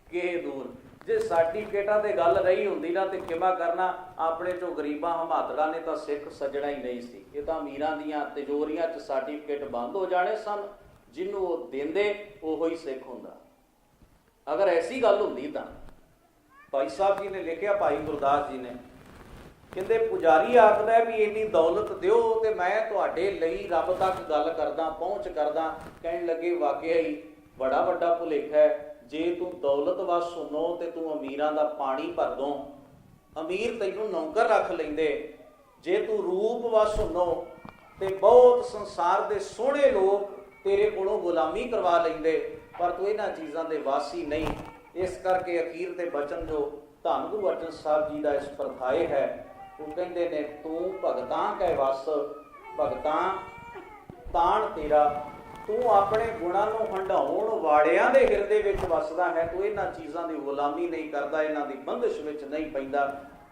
ਕੇ ਦੂਰ। ਜੇ ਸਰਟੀਫਿਕੇਟਾਂ ਤੇ ਗੱਲ ਰਹੀ ਹੁੰਦੀ ਨਾ ਤੇ ਕਿਵੇਂ ਕਰਨਾ, ਆਪਣੇ ਚੋਂ ਗਰੀਬਾਂ ਹਮਾਤੜਾਂ ਨੇ ਤਾਂ ਸਿੱਖ ਸੱਜਣਾ ਹੀ ਨਹੀਂ ਸੀ। ਇਹ ਤਾਂ ਅਮੀਰਾਂ ਦੀਆਂ ਤਿਜੋਰੀਆਂ 'ਚ ਸਰਟੀਫਿਕੇਟ ਬੰਦ ਹੋ ਜਾਣੇ ਸਨ। ਜਿਹਨੂੰ ਉਹ ਦਿੰਦੇ ਉਹੋ ਹੀ ਸਿੱਖ ਹੁੰਦਾ। ਅਗਰ ਐਸੀ ਗੱਲ ਹੁੰਦੀ ਤਾਂ ਭਾਈ ਸਾਹਿਬ ਜੀ ਨੇ ਲਿਖਿਆ, ਭਾਈ ਗੁਰਦਾਸ ਜੀ ਨੇ, ਕਹਿੰਦੇ ਪੁਜਾਰੀ ਆਖਦਾ ਵੀ ਇੰਨੀ ਦੌਲਤ ਦਿਓ ਤੇ ਮੈਂ ਤੁਹਾਡੇ ਲਈ ਰੱਬ ਤੱਕ ਗੱਲ ਕਰਦਾ, ਪਹੁੰਚ ਕਰਦਾ। ਕਹਿਣ ਲੱਗੇ ਵਾਕਿਆ ਹੀ ਬੜਾ ਵੱਡਾ ਭੁਲੇਖਾ ਹੈ। ਜੇ ਤੂੰ ਦੌਲਤ ਵੱਸ ਸੁਣੋ ਤੇ ਤੂੰ ਅਮੀਰਾਂ ਦਾ ਪਾਣੀ ਭਰ ਦੋ। ਅਮੀਰ ਤੈਨੂੰ ਨੌਕਰ ਰੱਖ ਲੈਂਦੇ। ਜੇ ਤੂੰ ਰੂਪ ਵੱਸ ਸੁਣੋ ਤੇ ਬਹੁਤ ਸੰਸਾਰ ਦੇ ਸੋਹਣੇ ਲੋਕ ਤੇਰੇ ਕੋਲੋਂ ਗੁਲਾਮੀ ਕਰਵਾ ਲੈਂਦੇ। ਪਰ ਤੂੰ ਇਹਨਾਂ ਚੀਜ਼ਾਂ ਦੇ ਵਾਸੀ ਨਹੀਂ। ਇਸ ਕਰਕੇ ਅਖੀਰ ਤੇ ਬਚਨ ਜੋ ਧੰਨ ਗੁਰੂ ਅਰਜਨ ਸਾਹਿਬ ਜੀ ਦਾ ਇਸ ਪਰਥਾਏ ਹੈ, ਉਹ ਕਹਿੰਦੇ ਨੇ ਤੂੰ ਭਗਤਾਂ ਕੈ ਵਸ, ਭਗਤਾਂ ਤਾਣ ਤੇਰਾ। ਤੂੰ ਆਪਣੇ ਗੁਣਾਂ ਨੂੰ ਹੰਢਾਉਣ ਵਾਲਿਆਂ ਦੇ ਹਿਰਦੇ ਵਿੱਚ ਵਸਦਾ ਹੈ। ਤੂੰ ਇਹਨਾਂ ਚੀਜ਼ਾਂ ਦੀ ਗੁਲਾਮੀ ਨਹੀਂ ਕਰਦਾ, ਇਹਨਾਂ ਦੀ ਬੰਦਿਸ਼ ਵਿੱਚ ਨਹੀਂ ਪੈਂਦਾ।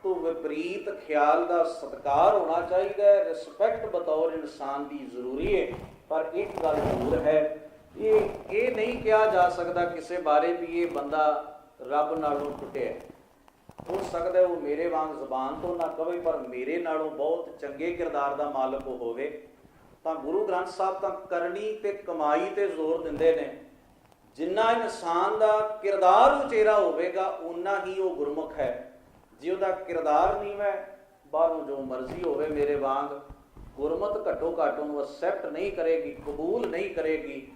ਤੂੰ ਵਿਪਰੀਤ ਖਿਆਲ ਦਾ ਸਤਿਕਾਰ ਹੋਣਾ ਚਾਹੀਦਾ ਹੈ। ਰਿਸਪੈਕਟ ਬਤੌਰ ਇਨਸਾਨ ਦੀ ਜ਼ਰੂਰੀ ਹੈ। ਪਰ ਇੱਕ ਗੱਲ ਜ਼ਰੂਰ ਹੈ, ਇਹ ਨਹੀਂ ਕਿਹਾ ਜਾ ਸਕਦਾ ਕਿਸੇ ਬਾਰੇ ਵੀ ਇਹ ਬੰਦਾ ਰੱਬ ਨਾਲੋਂ ਟੁੱਟਿਆ। ਹੋ ਸਕਦਾ ਉਹ ਮੇਰੇ ਵਾਂਗ ਜ਼ਬਾਨ ਤੋਂ ਨਾ ਕਵੇ, ਪਰ ਮੇਰੇ ਨਾਲੋਂ ਬਹੁਤ ਚੰਗੇ ਕਿਰਦਾਰ ਦਾ ਮਾਲਕ ਉਹ ਹੋਵੇ। ਤਾਂ ਗੁਰੂ ਗ੍ਰੰਥ ਸਾਹਿਬ ਤਾਂ ਕਰਨੀ ਤੇ ਕਮਾਈ ਤੇ ਜ਼ੋਰ ਦਿੰਦੇ ਨੇ। ਜਿੰਨਾ ਇਨਸਾਨ ਦਾ ਕਿਰਦਾਰ ਉਚੇਰਾ ਹੋਵੇਗਾ ਓਨਾ ਹੀ ਉਹ ਗੁਰਮੁਖ ਹੈ। ਜੇ ਉਹਦਾ ਕਿਰਦਾਰ ਨੀਵਾਂ ਹੈ, ਬਾਹਰੋਂ ਜੋ ਮਰਜ਼ੀ ਹੋਵੇ ਮੇਰੇ ਵਾਂਗ, ਗੁਰਮਤ ਘੱਟੋ ਘੱਟ ਉਹਨੂੰ ਅਸੈਪਟ ਨਹੀਂ ਕਰੇਗੀ, ਕਬੂਲ ਨਹੀਂ ਕਰੇਗੀ।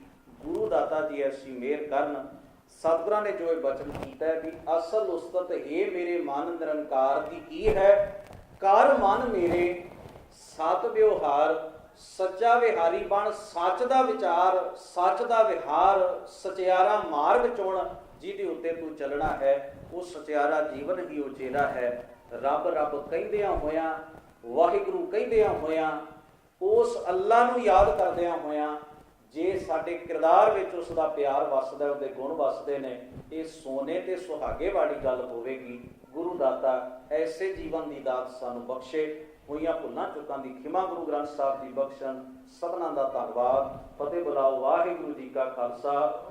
ਗੁਰੂ ਦਾਤਾ ਜੀ ਐਸੀ ਮਿਹਰ ਕਰਨ। ਸਤਿਗੁਰਾਂ ਨੇ ਜੋ ਇਹ ਬਚਨ ਕੀਤਾ ਹੈ ਵੀ ਅਸਲ ਉਸਤਤ ਇਹ ਮੇਰੇ ਮਨ ਨਿਰੰਕਾਰ ਦੀ ਕੀ ਹੈ। ਕਰ ਮਨ ਮੇਰੇ ਸਤ ਵਿਵਹਾਰ, ਸੱਚਾ ਵਿਹਾਰੀ ਬਣ, ਸੱਚ ਦਾ ਵਿਚਾਰ, ਸੱਚ ਦਾ ਵਿਹਾਰ, ਸਚਿਆਰਾ ਮਾਰਗ ਚੁਣ। ਜਿਹਦੇ ਉੱਤੇ ਤੂੰ ਚੱਲਣਾ ਹੈ ਉਹ ਸਚਿਆਰਾ ਜੀਵਨ ਹੀ ਉਚੇਰਾ ਹੈ। ਰੱਬ ਰੱਬ ਕਹਿੰਦਿਆਂ ਹੋਇਆਂ, ਵਾਹਿਗੁਰੂ ਕਹਿੰਦਿਆਂ ਹੋਇਆਂ, ਉਸ ਅੱਲਾ ਨੂੰ ਯਾਦ ਕਰਦਿਆਂ ਹੋਇਆਂ, ਜੇ ਸਾਡੇ ਕਿਰਦਾਰ ਵਿੱਚ ਉਸ ਦਾ ਪਿਆਰ ਵਸਦਾ, ਉਹਦੇ ਗੁਣ ਵਸਦੇ ਨੇ, ਇਹ ਸੋਨੇ ਤੇ ਸੁਹਾਗੇ ਵਾਲੀ ਗੱਲ ਹੋਵੇਗੀ। ਗੁਰੂ ਦਾਤਾ ਐਸੇ ਜੀਵਨ ਦੀ ਦਾਤ ਸਾਨੂੰ ਬਖਸ਼ੇ। ਹੋਈਆਂ ਭੁੱਲਾਂ ਚੁੱਕਾਂ ਦੀ ਖਿਮਾ ਗੁਰੂ ਗ੍ਰੰਥ ਸਾਹਿਬ ਜੀ ਬਖਸ਼ਣ। ਸਭਨਾਂ ਦਾ ਧੰਨਵਾਦ। ਫਤਿਹ ਬੁਲਾਓ। ਵਾਹਿਗੁਰੂ ਜੀ ਕਾ ਖਾਲਸਾ,